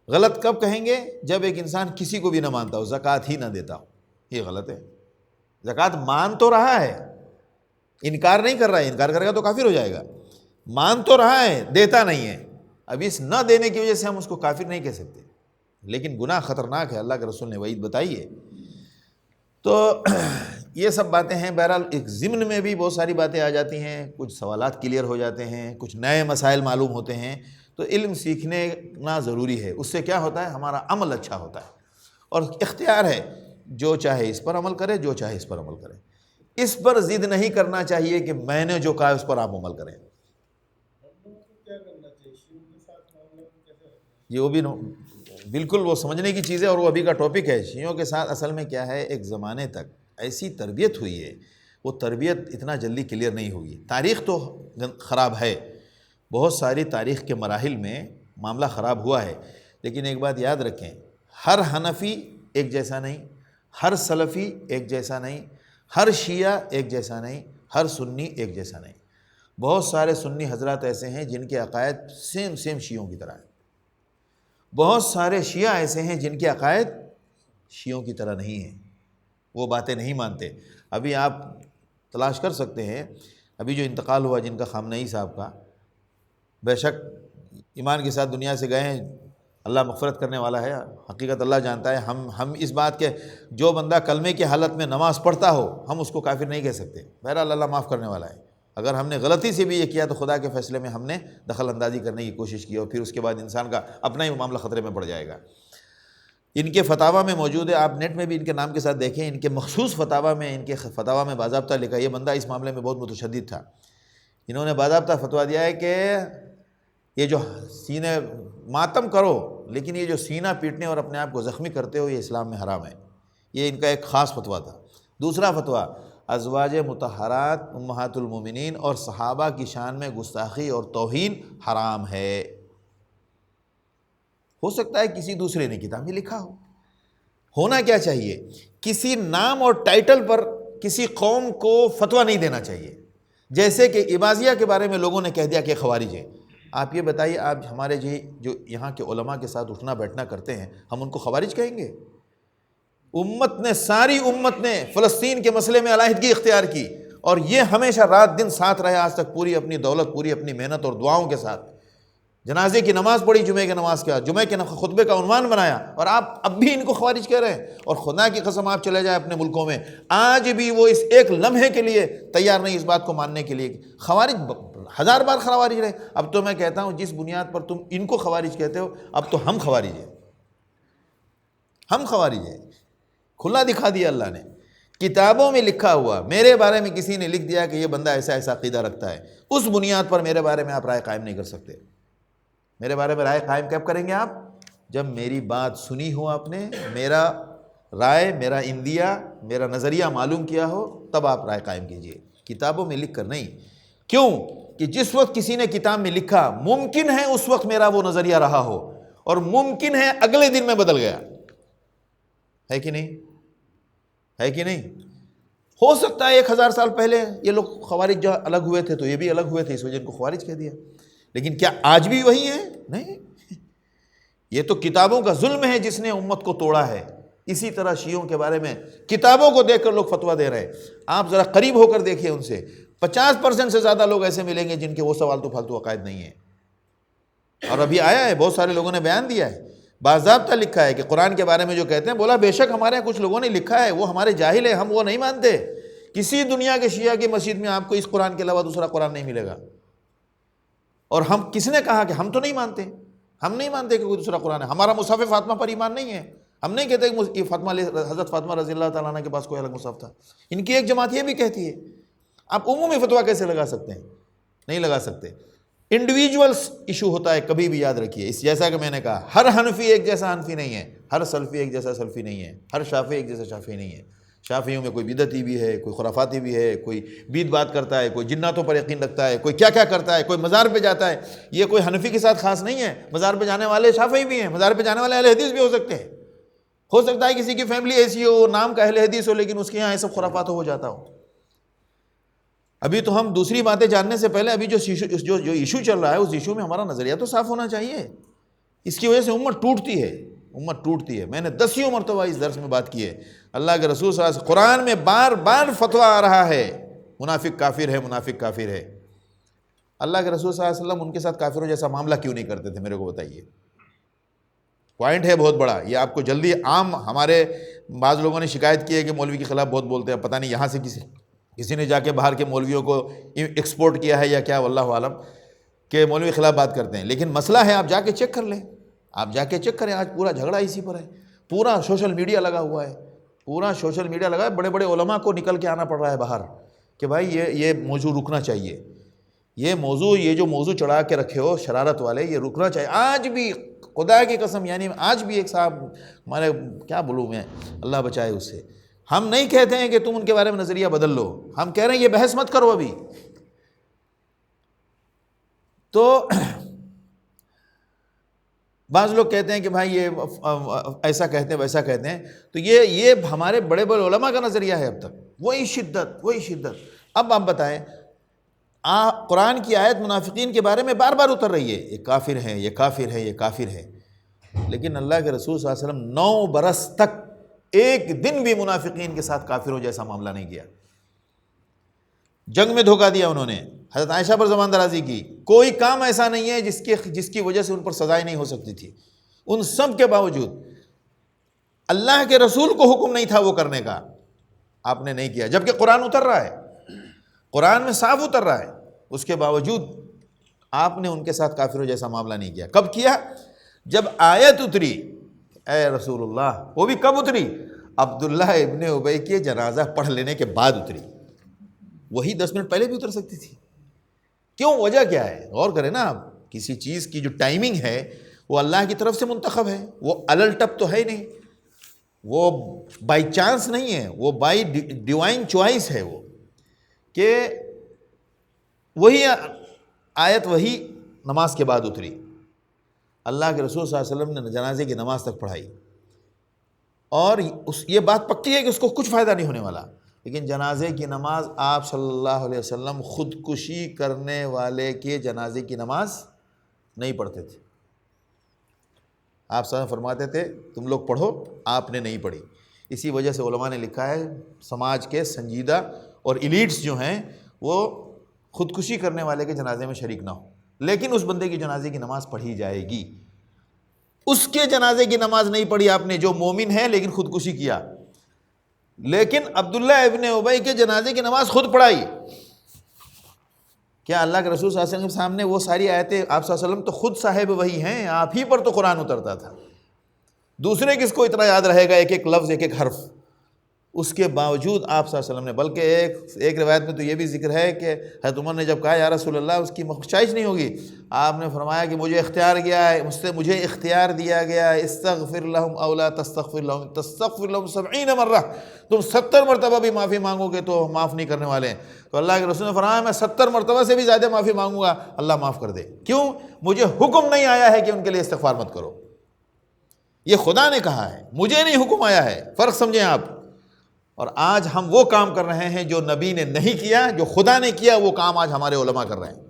غلط کب کہیں گے؟ جب ایک انسان کسی کو بھی نہ مانتا ہو، زکوٰۃ ہی نہ دیتا ہو، یہ غلط ہے۔ زکوٰۃ مان تو رہا ہے، انکار نہیں کر رہا ہے، انکار کرے گا تو کافر ہو جائے گا، مان تو رہا ہے، دیتا نہیں ہے۔ اب اس نہ دینے کی وجہ سے ہم اس کو کافر نہیں کہہ سکتے، لیکن گناہ خطرناک ہے، اللہ کے رسول نے وعید بتائی ہے۔ تو یہ سب باتیں ہیں۔ بہرحال ایک ضمن میں بھی بہت ساری باتیں آ جاتی ہیں، کچھ سوالات کلیئر ہو جاتے ہیں، کچھ نئے مسائل معلوم ہوتے ہیں، تو علم سیکھنا ضروری ہے۔ اس سے کیا ہوتا ہے؟ ہمارا عمل اچھا ہوتا ہے، اور اختیار ہے، جو چاہے اس پر عمل کرے، جو چاہے اس پر عمل کرے۔ اس پر ضد نہیں کرنا چاہیے کہ میں نے جو کہا اس پر آپ عمل کریں۔ یہ وہ بھی بالکل وہ سمجھنے کی چیز ہے، اور وہ ابھی کا ٹاپک ہے۔ شیعوں کے ساتھ اصل میں کیا ہے، ایک زمانے تک ایسی تربیت ہوئی ہے، وہ تربیت اتنا جلدی کلیئر نہیں ہوگی۔ تاریخ تو خراب ہے، بہت ساری تاریخ کے مراحل میں معاملہ خراب ہوا ہے، لیکن ایک بات یاد رکھیں، ہر حنفی ایک جیسا نہیں، ہر سلفی ایک جیسا نہیں، ہر شیعہ ایک جیسا نہیں، ہر سنی ایک جیسا نہیں۔ بہت سارے سنی حضرات ایسے ہیں جن کے عقائد سیم شیعوں کی طرح ہیں، بہت سارے شیعہ ایسے ہیں جن کے عقائد شیعوں کی طرح نہیں ہیں، وہ باتیں نہیں مانتے۔ ابھی آپ تلاش کر سکتے ہیں، ابھی جو انتقال ہوا جن کا خامنہئی صاحب کا، بے شک ایمان کے ساتھ دنیا سے گئے ہیں، اللہ مغفرت کرنے والا ہے، حقیقت اللہ جانتا ہے۔ ہم اس بات کے، جو بندہ کلمے کی حالت میں نماز پڑھتا ہو، ہم اس کو کافر نہیں کہہ سکتے، بہرحال اللہ معاف کرنے والا ہے۔ اگر ہم نے غلطی سے بھی یہ کیا تو خدا کے فیصلے میں ہم نے دخل اندازی کرنے کی کوشش کی، اور پھر اس کے بعد انسان کا اپنا ہی معاملہ خطرے میں پڑ جائے گا۔ ان کے فتاویٰ میں موجود ہے، آپ نیٹ میں بھی ان کے نام کے ساتھ دیکھیں، ان کے مخصوص فتاویٰ میں، ان کے فتاویٰ میں باضابطہ لکھا ہے، یہ بندہ اس معاملے میں بہت متشدد تھا۔ انہوں نے باضابطہ فتویٰ دیا ہے کہ یہ جو سینے ماتم کرو، لیکن یہ جو سینہ پیٹنے اور اپنے آپ کو زخمی کرتے ہو، یہ اسلام میں حرام ہے۔ یہ ان کا ایک خاص فتویٰ تھا۔ دوسرا فتویٰ، ازواج مطہرات امہات المومنین اور صحابہ کی شان میں گستاخی اور توہین حرام ہے۔ ہو سکتا ہے کسی دوسرے نے کتاب میں لکھا ہو۔ ہونا کیا چاہیے، کسی نام اور ٹائٹل پر کسی قوم کو فتویٰ نہیں دینا چاہیے۔ جیسے کہ عباضیہ کے بارے میں لوگوں نے کہہ دیا کہ خوارج ہیں۔ آپ یہ بتائیے، آپ ہمارے جو یہاں کے علماء کے ساتھ اٹھنا بیٹھنا کرتے ہیں، ہم ان کو خوارج کہیں گے؟ امت نے، ساری امت نے فلسطین کے مسئلے میں علیحدگی اختیار کی، اور یہ ہمیشہ رات دن ساتھ رہے آج تک، پوری اپنی دولت، پوری اپنی محنت اور دعاؤں کے ساتھ۔ جنازے کی نماز پڑھی، جمعے کی نماز کیا، جمعے کے خطبے کا عنوان بنایا، اور آپ اب بھی ان کو خوارج کہہ رہے ہیں۔ اور خدا کی قسم آپ چلے جائیں اپنے ملکوں میں، آج بھی وہ اس ایک لمحے کے لیے تیار نہیں اس بات کو ماننے کے لیے۔ خوارج ہزار بار خوارج رہے۔ اب تو میں کہتا ہوں، جس بنیاد پر تم ان کو خوارج کہتے ہو، اب تو ہم خوارج ہیں، ہم خوارج ہیں۔ کھلا دکھا دیا اللہ نے، کتابوں میں لکھا ہوا۔ میرے بارے میں کسی نے لکھ دیا کہ یہ بندہ ایسا ایسا عقیدہ رکھتا ہے، اس بنیاد پر میرے بارے میں آپ رائے قائم نہیں کر سکتے۔ میرے بارے میں رائے قائم کب کریں گے آپ؟ جب میری بات سنی ہو آپ نے، میرا رائے، میرا اندیہ، میرا نظریہ معلوم کیا ہو، تب آپ رائے قائم کیجئے، کتابوں میں لکھ کر نہیں۔ کیوں کہ جس وقت کسی نے کتاب میں لکھا، ممکن ہے اس وقت میرا وہ نظریہ رہا ہو، اور ممکن ہے اگلے دن میں بدل گیا ہے کہ نہیں؟ ہے کہ نہیں؟ ہو سکتا ہے 1000 سال پہلے یہ لوگ خوارج جو الگ ہوئے تھے تو یہ بھی الگ ہوئے تھے، اس وجہ ان کو خوارج کہہ دیا، لیکن کیا آج بھی وہی ہے؟ نہیں، یہ تو کتابوں کا ظلم ہے جس نے امت کو توڑا ہے۔ اسی طرح شیعوں کے بارے میں کتابوں کو دیکھ کر لوگ فتویٰ دے رہے ہیں۔ آپ ذرا قریب ہو کر دیکھیے، ان سے 50% سے زیادہ لوگ ایسے ملیں گے جن کے وہ سوالتو فالتو عقائد نہیں ہیں۔ اور ابھی آیا ہے، بہت سارے لوگوں نے بیان دیا ہے، باضابطہ لکھا ہے کہ قرآن کے بارے میں جو کہتے ہیں، بولا بے شک ہمارے یہاں کچھ لوگوں نے لکھا ہے، وہ ہمارے جاہل ہیں، ہم وہ نہیں مانتے۔ کسی دنیا کے شیعہ کی مسجد میں آپ کو اس قرآن کے علاوہ دوسرا قرآن نہیں ملے گا۔ اور ہم، کس نے کہا کہ ہم تو نہیں مانتے؟ ہم نہیں مانتے کہ کوئی دوسرا قرآن ہے۔ ہمارا مصحف فاطمہ پر ایمان نہیں ہے، ہم نہیں کہتے کہ حضرت فاطمہ رضی اللہ تعالیٰ عنہ کے پاس کوئی الگ مصحف تھا۔ ان کی ایک جماعت یہ بھی کہتی ہے۔ آپ عمومی فتویٰ کیسے لگا سکتے ہیں؟ نہیں لگا سکتے۔ انڈیویجولس ایشو ہوتا ہے، کبھی بھی یاد رکھیے، اس جیسا کہ میں نے کہا، ہر حنفی ایک جیسا حنفی نہیں ہے، ہر سلفی ایک جیسا سلفی نہیں ہے، ہر شافعی ایک جیسا شافعی نہیں ہے۔ شافعیوں میں کوئی بدعتی بھی ہے، کوئی خرافاتی بھی ہے، کوئی بیت بات کرتا ہے، کوئی جناتوں پر یقین رکھتا ہے، کوئی کیا کیا کرتا ہے، کوئی مزار پہ جاتا ہے۔ یہ کوئی حنفی کے ساتھ خاص نہیں ہے، مزار پہ جانے والے شافعی بھی ہیں، مزار پہ جانے والے اہل حدیث بھی ہو سکتے ہیں۔ ہو سکتا ہے کسی کی فیملی ایسی ہو، نام کا اہل حدیث ہو، لیکن اس کے یہاں یہ سب خرافات ہو جاتا ہو۔ ابھی تو ہم دوسری باتیں جاننے سے پہلے ابھی جو ایشو چل رہا ہے، اس ایشو میں ہمارا نظریہ تو صاف ہونا چاہیے۔ اس کی وجہ سے امت ٹوٹتی ہے۔ امت ٹوٹتی ہے. میں نے 10 مرتبہ اس درس میں بات کی ہے. اللہ کے رسول صلی اللہ علیہ وسلم قرآن میں بار بار فتویٰ آ رہا ہے منافق کافر ہے، منافق کافر ہے. اللہ کے رسول صلی اللہ علیہ وسلم ان کے ساتھ کافروں جیسا معاملہ کیوں نہیں کرتے تھے؟ میرے کو بتائیے. پوائنٹ ہے بہت بڑا. یہ آپ کو جلدی عام ہمارے بعض لوگوں نے شکایت کی ہے کہ مولوی کے خلاف بہت بولتے ہیں. پتہ نہیں یہاں سے کسی نے جا کے باہر کے مولویوں کو ایکسپورٹ کیا ہے یا کیا، واللہ عالم، کہ مولوی کے خلاف بات کرتے ہیں. لیکن مسئلہ ہے، آپ جا کے چیک کر لیں، آپ جا کے چیک کریں. آج پورا جھگڑا اسی پر ہے. پورا سوشل میڈیا لگا ہوا ہے، پورا سوشل میڈیا لگا ہے. بڑے بڑے علماء کو نکل کے آنا پڑ رہا ہے باہر کہ بھائی یہ موضوع رکنا چاہیے. یہ جو موضوع چڑھا کے رکھے ہو شرارت والے، یہ رکنا چاہیے. آج بھی خدا کی قسم، یعنی آج بھی ایک صاحب ہمارے، کیا بولوں میں، اللہ بچائے اس سے. ہم نہیں کہتے ہیں کہ تم ان کے بارے میں نظریہ بدل لو، ہم کہہ رہے ہیں یہ بحث مت کرو ابھی. تو بعض لوگ کہتے ہیں کہ بھائی یہ ایسا کہتے ہیں ویسا کہتے ہیں. تو یہ ہمارے بڑے بڑے علماء کا نظریہ ہے اب تک. وہی شدت. اب آپ بتائیں، قرآن کی آیت منافقین کے بارے میں بار بار اتر رہی ہے، یہ کافر ہیں، یہ کافر ہے، یہ کافر ہے. لیکن اللہ کے رسول صلی اللہ علیہ وسلم 9 برس تک ایک دن بھی منافقین کے ساتھ کافروں جیسا معاملہ نہیں کیا. جنگ میں دھوکہ دیا انہوں نے، حضرت عائشہ پر زبان درازی کی. کوئی کام ایسا نہیں ہے جس کی وجہ سے ان پر سزائیں نہیں ہو سکتی تھی. ان سب کے باوجود اللہ کے رسول کو حکم نہیں تھا وہ کرنے کا، آپ نے نہیں کیا. جبکہ قرآن اتر رہا ہے، قرآن میں صاف اتر رہا ہے، اس کے باوجود آپ نے ان کے ساتھ کافروں جیسا معاملہ نہیں کیا. کب کیا؟ جب آیت اتری اے رسول اللہ. وہ بھی کب اتری؟ عبداللہ ابن ابی کے جنازہ پڑھ لینے کے بعد اتری. وہی 10 منٹ پہلے بھی اتر سکتی تھی. کیوں؟ وجہ کیا ہے؟ غور کریں نا آپ. کسی چیز کی جو ٹائمنگ ہے وہ اللہ کی طرف سے منتخب ہے. وہ الل ٹپ تو ہے نہیں، وہ بائی چانس نہیں ہے، وہ بائی ڈیوائن چوائس ہے. وہ کہ وہی آیت وہی نماز کے بعد اتری. اللہ کے رسول صلی اللہ علیہ وسلم نے جنازے کی نماز تک پڑھائی. اور یہ بات پکی ہے کہ اس کو کچھ فائدہ نہیں ہونے والا. لیکن جنازے کی نماز آپ صلی اللہ علیہ وسلم خودکشی کرنے والے کے جنازے کی نماز نہیں پڑھتے تھے. آپ صلی اللہ علیہ وسلم فرماتے تھے تم لوگ پڑھو، آپ نے نہیں پڑھی. اسی وجہ سے علماء نے لکھا ہے سماج کے سنجیدہ اور ایلیٹس جو ہیں وہ خودکشی کرنے والے کے جنازے میں شریک نہ ہو، لیکن اس بندے کی جنازے کی نماز پڑھی جائے گی. اس کے جنازے کی نماز نہیں پڑھی آپ نے جو مومن ہے لیکن خودکشی کیا. لیکن عبداللہ ابن ابی کے جنازے کی نماز خود پڑھائی. کیا اللہ کے رسول صلی اللہ علیہ وسلم کے سامنے وہ ساری آیتیں؟ آپ صلی اللہ علیہ وسلم تو خود صاحب وحی ہیں، آپ ہی پر تو قرآن اترتا تھا. دوسرے کس کو اتنا یاد رہے گا ایک ایک لفظ، ایک ایک حرف؟ اس کے باوجود آپ صلی اللہ علیہ وسلم نے، بلکہ ایک روایت میں تو یہ بھی ذکر ہے کہ حضرت عمر نے جب کہا یا رسول اللہ اس کی بخشائش نہیں ہوگی، آپ نے فرمایا کہ مجھے اختیار دیا گیا ہے استغفر لهم او لا تستغفر لهم تستغفر لهم 70 مرہ، تم 70 مرتبہ بھی معافی مانگو گے تو معاف نہیں کرنے والے ہیں. تو اللہ کے رسول نے فرمایا میں 70 مرتبہ سے بھی زیادہ معافی مانگوں گا، اللہ معاف کر دے. کیوں؟ مجھے حکم نہیں آیا ہے کہ ان کے لیے استغفار مت کرو. یہ خدا نے کہا ہے، مجھے نہیں حکم آیا ہے. فرق سمجھیں آپ. اور آج ہم وہ کام کر رہے ہیں جو نبی نے نہیں کیا، جو خدا نے کیا وہ کام آج ہمارے علماء کر رہے ہیں.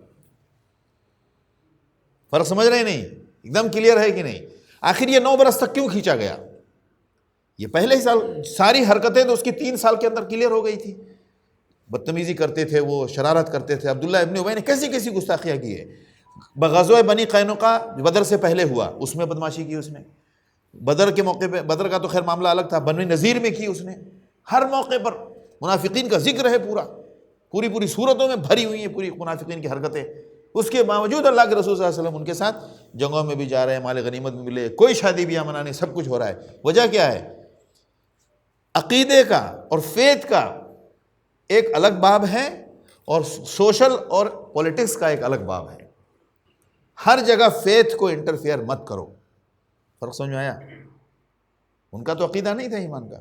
فرق سمجھ رہے نہیں؟ ایک دم کلیئر ہے کہ نہیں؟ آخر یہ 9 برس تک کیوں کھینچا گیا؟ یہ پہلے ہی سال ساری حرکتیں تو اس کی 3 سال کے اندر کلیئر ہو گئی تھی. بدتمیزی کرتے تھے، وہ شرارت کرتے تھے. عبداللہ ابن ابی نے کیسی کیسی گستاخیاں کی ہے. غزوہ بنی قینقاع بدر سے پہلے ہوا، اس میں بدماشی کی اس نے. بدر کے موقع پہ، بدر کا تو خیر معاملہ الگ تھا، بنی نذیر میں کی اس نے. ہر موقع پر منافقین کا ذکر ہے، پوری صورتوں میں بھری ہوئی ہیں پوری منافقین کی حرکتیں. اس کے باوجود اللہ کے رسول صلی اللہ علیہ وسلم ان کے ساتھ جنگوں میں بھی جا رہے ہیں، مال غنیمت میں ملے، کوئی شادی بیاہ منانے، سب کچھ ہو رہا ہے. وجہ کیا ہے؟ عقیدے کا اور فیتھ کا ایک الگ باب ہے اور سوشل اور پولیٹکس کا ایک الگ باب ہے. ہر جگہ فیتھ کو انٹرفیئر مت کرو. فرق سمجھ میں آیا؟ ان کا تو عقیدہ نہیں تھا ایمان کا.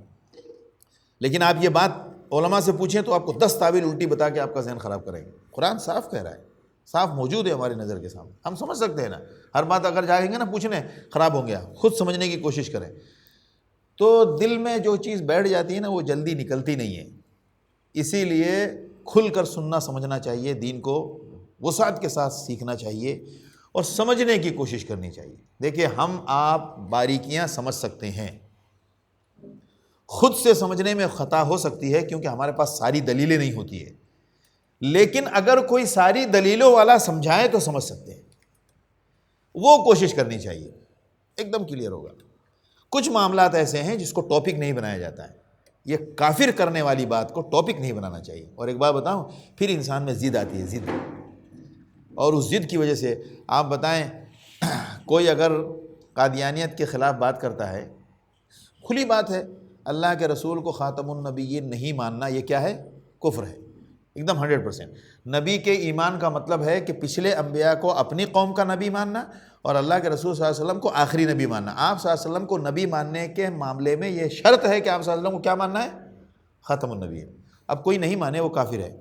لیکن آپ یہ بات علماء سے پوچھیں تو آپ کو 10 تعویل الٹی بتا کے آپ کا ذہن خراب کریں گے. قرآن صاف کہہ رہا ہے، صاف موجود ہے ہماری نظر کے سامنے، ہم سمجھ سکتے ہیں نا. ہر بات اگر جائیں گے نا پوچھنے، خراب ہوں گے. خود سمجھنے کی کوشش کریں. تو دل میں جو چیز بیٹھ جاتی ہے نا وہ جلدی نکلتی نہیں ہے. اسی لیے کھل کر سننا سمجھنا چاہیے، دین کو وسعت کے ساتھ سیکھنا چاہیے. اور سمجھنے کی کوشش کرنی چاہیے۔ دیکھیے ہم آپ باریکیاں سمجھ سکتے ہیں، خود سے سمجھنے میں خطا ہو سکتی ہے کیونکہ ہمارے پاس ساری دلیلیں نہیں ہوتی ہے، لیکن اگر کوئی ساری دلیلوں والا سمجھائے تو سمجھ سکتے ہیں، وہ کوشش کرنی چاہیے، ایک دم کلیئر ہوگا۔ کچھ معاملات ایسے ہیں جس کو ٹاپک نہیں بنایا جاتا ہے، یہ کافر کرنے والی بات کو ٹاپک نہیں بنانا چاہیے۔ اور ایک بات بتاؤں، پھر انسان میں ضد آتی ہے، ضد، اور اس ضد کی وجہ سے آپ بتائیں کوئی اگر قادیانیت کے خلاف بات کرتا ہے، کھلی بات ہے، اللہ کے رسول کو خاتم النبیین نہیں ماننا یہ کیا ہے؟ کفر ہے، ایک دم 100%۔ نبی کے ایمان کا مطلب ہے کہ پچھلے انبیاء کو اپنی قوم کا نبی ماننا اور اللہ کے رسول صلی اللہ علیہ وسلم کو آخری نبی ماننا۔ آپ صلی اللہ علیہ وسلم کو نبی ماننے کے معاملے میں یہ شرط ہے کہ آپ صلی اللہ علیہ وسلم کو کیا ماننا ہے؟ خاتم النبیین۔ اب کوئی نہیں مانے وہ کافر ہے۔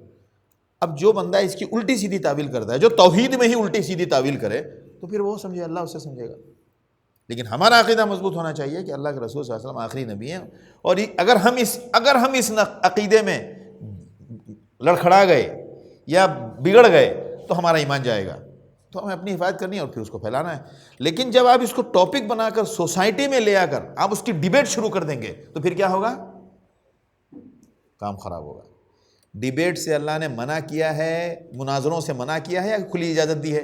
اب جو بندہ اس کی الٹی سیدھی تعویل کرتا ہے، جو توحید میں ہی الٹی سیدھی تعویل کرے، تو پھر وہ سمجھے، اللہ اسے سمجھے گا۔ لیکن ہمارا عقیدہ مضبوط ہونا چاہیے کہ اللہ کے رسول صلی اللہ علیہ وسلم آخری نبی ہیں، اور اگر ہم اس عقیدے میں لڑکھڑا گئے یا بگڑ گئے تو ہمارا ایمان جائے گا۔ تو ہمیں اپنی حفاظت کرنی ہے اور پھر اس کو پھیلانا ہے۔ لیکن جب آپ اس کو ٹاپک بنا کر سوسائٹی میں لے آ کر آپ اس کی ڈیبیٹ شروع کر دیں گے تو پھر کیا ہوگا؟ کام خراب ہوگا۔ ڈیبیٹ سے اللہ نے منع کیا ہے، مناظروں سے منع کیا ہے یا کھلی اجازت دی ہے؟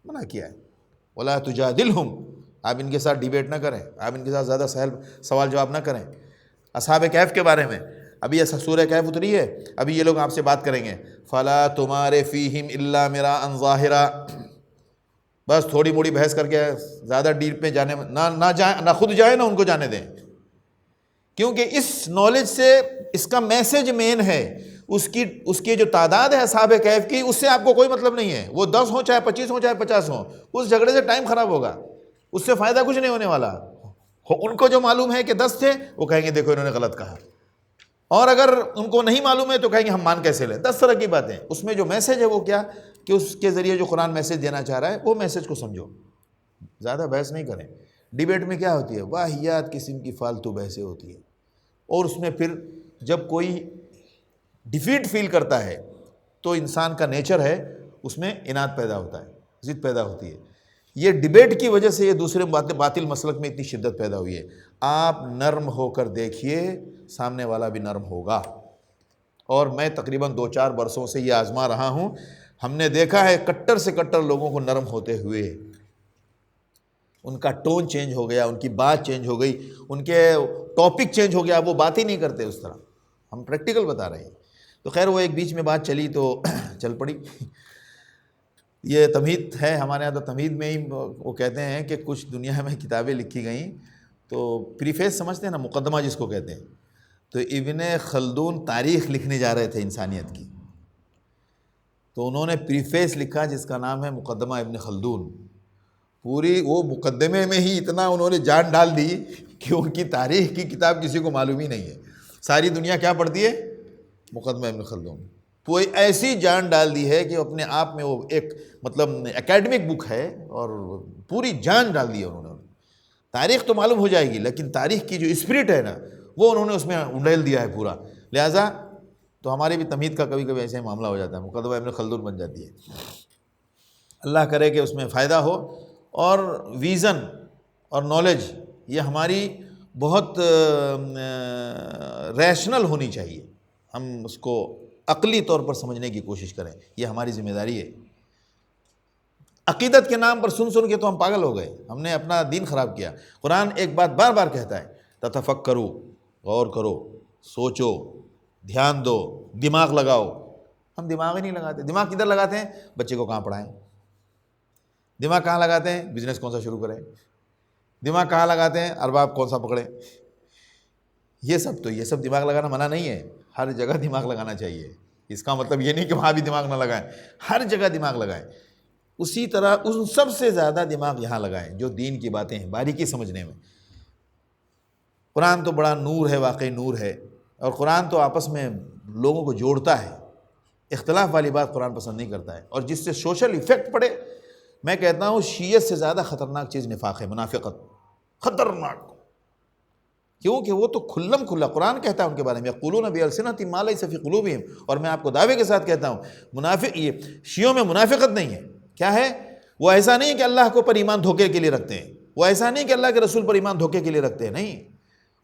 منع کیا ہے، وَلَا تُجَادِلْهُمْ، آپ ان کے ساتھ ڈیبیٹ نہ کریں، آپ ان کے ساتھ زیادہ سوال جواب نہ کریں۔ اصحاب کہف کے بارے میں ابھی یہ سورہ کہف اتری ہے، ابھی یہ لوگ آپ سے بات کریں گے، فَلَا تُمَارِ فِيهِمْ إِلَّا مِرَاءً ظَاهِرًا، بس تھوڑی موڑی بحث کر کے زیادہ ڈیپ میں جانے نہ خود جائیں نہ ان کو جانے دیں، کیونکہ اس نالج سے اس کا میسج مین ہے، اس کی جو تعداد ہے اصحاب کہف کی، اس سے آپ کو کوئی مطلب نہیں ہے، وہ 10 ہوں چاہے 25 ہوں چاہے 50 ہوں، اس جھگڑے سے ٹائم خراب ہوگا، اس سے فائدہ کچھ نہیں ہونے والا۔ ان کو جو معلوم ہے کہ 10 تھے وہ کہیں گے دیکھو انہوں نے غلط کہا، اور اگر ان کو نہیں معلوم ہے تو کہیں گے ہم مان کیسے لیں۔ 10 طرح کی باتیں، اس میں جو میسج ہے وہ کیا کہ اس کے ذریعے جو قرآن میسج دینا چاہ رہا ہے وہ میسج کو سمجھو، زیادہ بحث نہیں کریں۔ ڈیبیٹ میں کیا ہوتی ہے؟ واہیات قسم کی فالتو بحثیں ہوتی ہیں، اور اس میں پھر جب کوئی ڈیفیٹ فیل کرتا ہے تو انسان کا نیچر ہے اس میں اناد پیدا ہوتا ہے، ضد پیدا ہوتی ہے۔ یہ ڈیبیٹ کی وجہ سے یہ دوسرے باطل مسلک میں اتنی شدت پیدا ہوئی ہے۔ آپ نرم ہو کر دیکھیے، سامنے والا بھی نرم ہوگا۔ اور میں تقریباً 2-4 برسوں سے یہ آزما رہا ہوں، ہم نے دیکھا ہے کٹر سے کٹر لوگوں کو نرم ہوتے ہوئے، ان کا ٹون چینج ہو گیا، ان کی بات چینج ہو گئی، ان کے ٹاپک چینج ہو گیا، وہ بات ہی نہیں کرتے اس طرح۔ ہم پریکٹیکل بتا رہے ہیں۔ تو خیر وہ ایک بیچ میں بات چلی تو چل پڑی۔ یہ تمہید ہے ہمارے یہاں، تو تمہید میں ہی وہ کہتے ہیں کہ کچھ دنیا میں کتابیں لکھی گئیں تو پریفیس سمجھتے ہیں نا، مقدمہ جس کو کہتے ہیں، تو ابن خلدون تاریخ لکھنے جا رہے تھے انسانیت کی، تو انہوں نے پریفیس لکھا جس کا نام ہے مقدمہ ابن خلدون۔ پوری وہ مقدمے میں ہی اتنا انہوں نے جان ڈال دی کہ ان کی تاریخ کی کتاب کسی کو معلوم ہی نہیں ہے۔ ساری دنیا کیا پڑھتی ہے؟ مقدمہ ابن خلدون۔ کوئی ایسی جان ڈال دی ہے کہ اپنے آپ میں وہ ایک مطلب اکیڈمک بک ہے، اور پوری جان ڈال دی ہے انہوں نے۔ تاریخ تو معلوم ہو جائے گی لیکن تاریخ کی جو اسپرٹ ہے نا وہ انہوں نے اس میں انڈیل دیا ہے پورا۔ لہٰذا تو ہمارے بھی تمہید کا کبھی کبھی ایسے معاملہ ہو جاتا ہے، مقدمہ ابن خلدون بن جاتی ہے۔ اللہ کرے کہ اس میں فائدہ ہو، اور ویژن اور نالج یہ ہماری بہت ریشنل ہونی چاہیے، ہم اس کو عقلی طور پر سمجھنے کی کوشش کریں، یہ ہماری ذمہ داری ہے۔ عقیدت کے نام پر سن کے تو ہم پاگل ہو گئے، ہم نے اپنا دین خراب کیا۔ قرآن ایک بات بار بار کہتا ہے، تتفکروا، غور کرو، سوچو، دھیان دو، دماغ لگاؤ۔ ہم دماغ ہی نہیں لگاتے۔ دماغ کدھر لگاتے ہیں؟ بچے کو کہاں پڑھائیں۔ دماغ کہاں لگاتے ہیں؟ بزنس کون سا شروع کریں۔ دماغ کہاں لگاتے ہیں؟ ارباب کون سا پکڑیں۔ یہ سب دماغ لگانا منع نہیں ہے، ہر جگہ دماغ لگانا چاہیے۔ اس کا مطلب یہ نہیں کہ وہاں بھی دماغ نہ لگائیں، ہر جگہ دماغ لگائیں۔ اسی طرح ان سب سے زیادہ دماغ یہاں لگائیں جو دین کی باتیں ہیں، باریکی سمجھنے میں۔ قرآن تو بڑا نور ہے، واقعی نور ہے، اور قرآن تو آپس میں لوگوں کو جوڑتا ہے۔ اختلاف والی بات قرآن پسند نہیں کرتا ہے، اور جس سے سوشل ایفیکٹ پڑے، میں کہتا ہوں شیعت سے زیادہ خطرناک چیز نفاق ہے، منافقت، خطرناک، کیونکہ وہ تو کھلم کھلا قرآن کہتا ہے ان کے بارے میں، یقولون بألسنتہم ما لیس فی قلوبہم۔ اور میں آپ کو دعوے کے ساتھ کہتا ہوں، منافق، یہ شیعوں میں منافقت نہیں ہے، کیا ہے؟ وہ ایسا نہیں کہ اللہ کے اوپر ایمان دھوکے کے لیے رکھتے ہیں، وہ ایسا نہیں کہ اللہ کے رسول پر ایمان دھوکے کے لیے رکھتے ہیں، نہیں،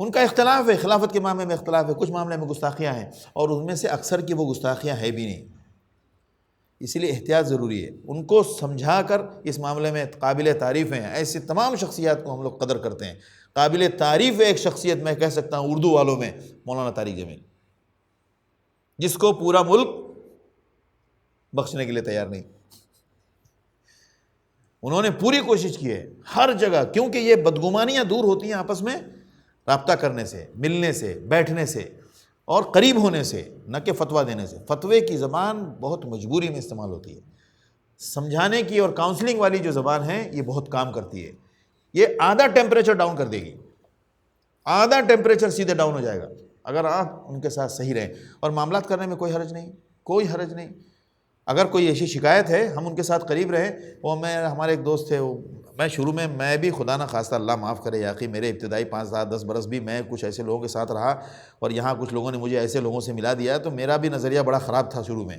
ان کا اختلاف ہے، خلافت کے معاملے میں اختلاف ہے، کچھ معاملے میں گستاخیاں ہیں، اور ان میں سے اکثر کی وہ گستاخیاں ہیں بھی نہیں، اسی لیے احتیاط ضروری ہے۔ ان کو سمجھا کر اس معاملے میں قابل تعریف ہیں، ایسی تمام شخصیات کو ہم لوگ قدر کرتے ہیں۔ قابل تعریف ایک شخصیت میں کہہ سکتا ہوں اردو والوں میں مولانا طارق جمیل، جس کو پورا ملک بخشنے کے لیے تیار نہیں، انہوں نے پوری کوشش کی ہے ہر جگہ، کیونکہ یہ بدگمانیاں دور ہوتی ہیں آپس میں رابطہ کرنے سے، ملنے سے، بیٹھنے سے اور قریب ہونے سے، نہ کہ فتویٰ دینے سے۔ فتوے کی زبان بہت مجبوری میں استعمال ہوتی ہے، سمجھانے کی اور کاؤنسلنگ والی جو زبان ہے یہ بہت کام کرتی ہے، یہ آدھا ٹیمپریچر ڈاؤن کر دے گی، آدھا ٹیمپریچر سیدھے ڈاؤن ہو جائے گا اگر آپ ان کے ساتھ صحیح رہیں، اور معاملات کرنے میں کوئی حرج نہیں، کوئی حرج نہیں۔ اگر کوئی ایسی شکایت ہے ہم ان کے ساتھ قریب رہیں، وہ ہمارے ایک دوست تھے، میں شروع میں بھی خدا نہ خواستہ اللہ معاف کرے یا اخی، میرے ابتدائی 5 7 10 برس بھی میں کچھ ایسے لوگوں کے ساتھ رہا، اور یہاں کچھ لوگوں نے مجھے ایسے لوگوں سے ملا دیا، تو میرا بھی نظریہ بڑا خراب تھا شروع میں،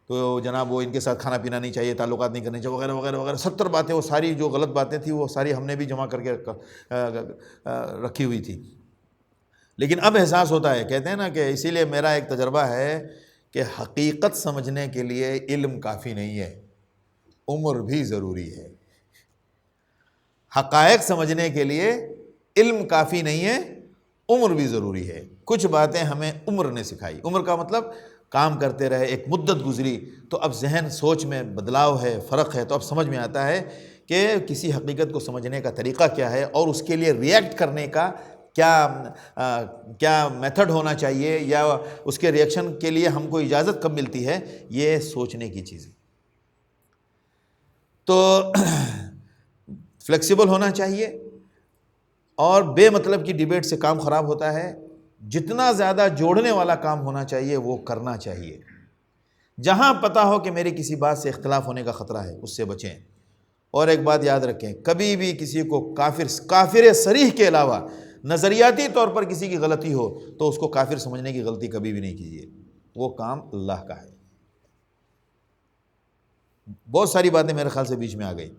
تو جناب وہ ان کے ساتھ کھانا پینا نہیں چاہیے، تعلقات نہیں کرنے چاہیے، وغیرہ وغیرہ وغیرہ 70 باتیں، وہ ساری جو غلط باتیں تھیں وہ ساری ہم نے بھی جمع کر کے رکھی ہوئی تھی۔ لیکن اب احساس ہوتا ہے، کہتے ہیں نا کہ اسی لیے میرا ایک تجربہ ہے کہ حقیقت سمجھنے کے لیے علم کافی نہیں ہے، عمر بھی ضروری ہے۔ حقائق سمجھنے کے لیے علم کافی نہیں ہے، عمر بھی ضروری ہے۔ کچھ باتیں ہمیں عمر نے سکھائی، عمر کا مطلب کام کرتے رہے، ایک مدت گزری تو اب ذہن سوچ میں بدلاؤ ہے، فرق ہے، تو اب سمجھ میں آتا ہے کہ کسی حقیقت کو سمجھنے کا طریقہ کیا ہے، اور اس کے لیے ریئیکٹ کرنے کا کیا میتھڈ ہونا چاہیے، یا اس کے ریئیکشن کے لیے ہم کو اجازت کب ملتی ہے، یہ سوچنے کی چیز ہے۔ تو فلیکسیبل ہونا چاہیے، اور بے مطلب کی ڈیبیٹ سے کام خراب ہوتا ہے، جتنا زیادہ جوڑنے والا کام ہونا چاہیے وہ کرنا چاہیے۔ جہاں پتہ ہو کہ میری کسی بات سے اختلاف ہونے کا خطرہ ہے اس سے بچیں، اور ایک بات یاد رکھیں، کبھی بھی کسی کو کافر صریح کے علاوہ نظریاتی طور پر کسی کی غلطی ہو تو اس کو کافر سمجھنے کی غلطی کبھی بھی نہیں کیجیے، وہ کام اللہ کا ہے۔ بہت ساری باتیں میرے خیال سے بیچ میں آ گئی،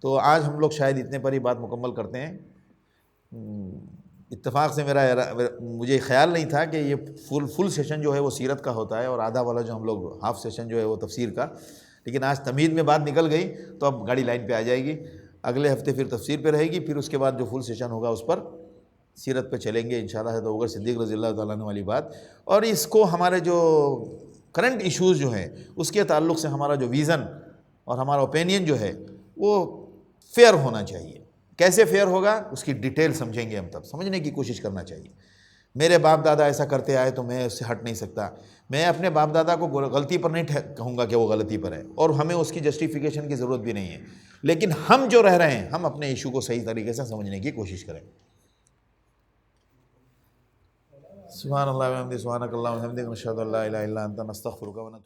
تو آج ہم لوگ شاید اتنے پر ہی بات مکمل کرتے ہیں۔ اتفاق سے مجھے خیال نہیں تھا کہ یہ فل سیشن جو ہے وہ سیرت کا ہوتا ہے، اور آدھا والا جو ہم لوگ ہاف سیشن جو ہے وہ تفسیر کا، لیکن آج تمہید میں بات نکل گئی تو اب گاڑی لائن پہ آ جائے گی، اگلے ہفتے پھر تفسیر پہ رہے گی، پھر اس کے بعد جو فل سیشن ہوگا اس پر سیرت پہ چلیں گے انشاءاللہ، تو ابوبکر صدیق رضی اللہ تعالیٰ عنہ والی بات، اور اس کو ہمارے جو کرنٹ ایشوز جو ہیں اس کے تعلق سے ہمارا جو ویژن اور ہمارا اوپینین جو ہے وہ فیئر ہونا چاہیے۔ کیسے فیئر ہوگا اس کی ڈیٹیل سمجھیں گے ہم، تب سمجھنے کی کوشش کرنا چاہیے۔ میرے باپ دادا ایسا کرتے آئے تو میں اس سے ہٹ نہیں سکتا، میں اپنے باپ دادا کو غلطی پر نہیں کہوں گا کہ وہ غلطی پر ہے، اور ہمیں اس کی جسٹیفیکیشن کی ضرورت بھی نہیں ہے، لیکن ہم جو رہ رہے ہیں ہم اپنے ایشو کو صحیح طریقے سے سمجھنے کی کوشش کریں۔ سبحان اللہ و بحمدہ، سبحانک اللہم و بحمدک، نشہد ان لا الہ الا انت، نستغفرک و نتوب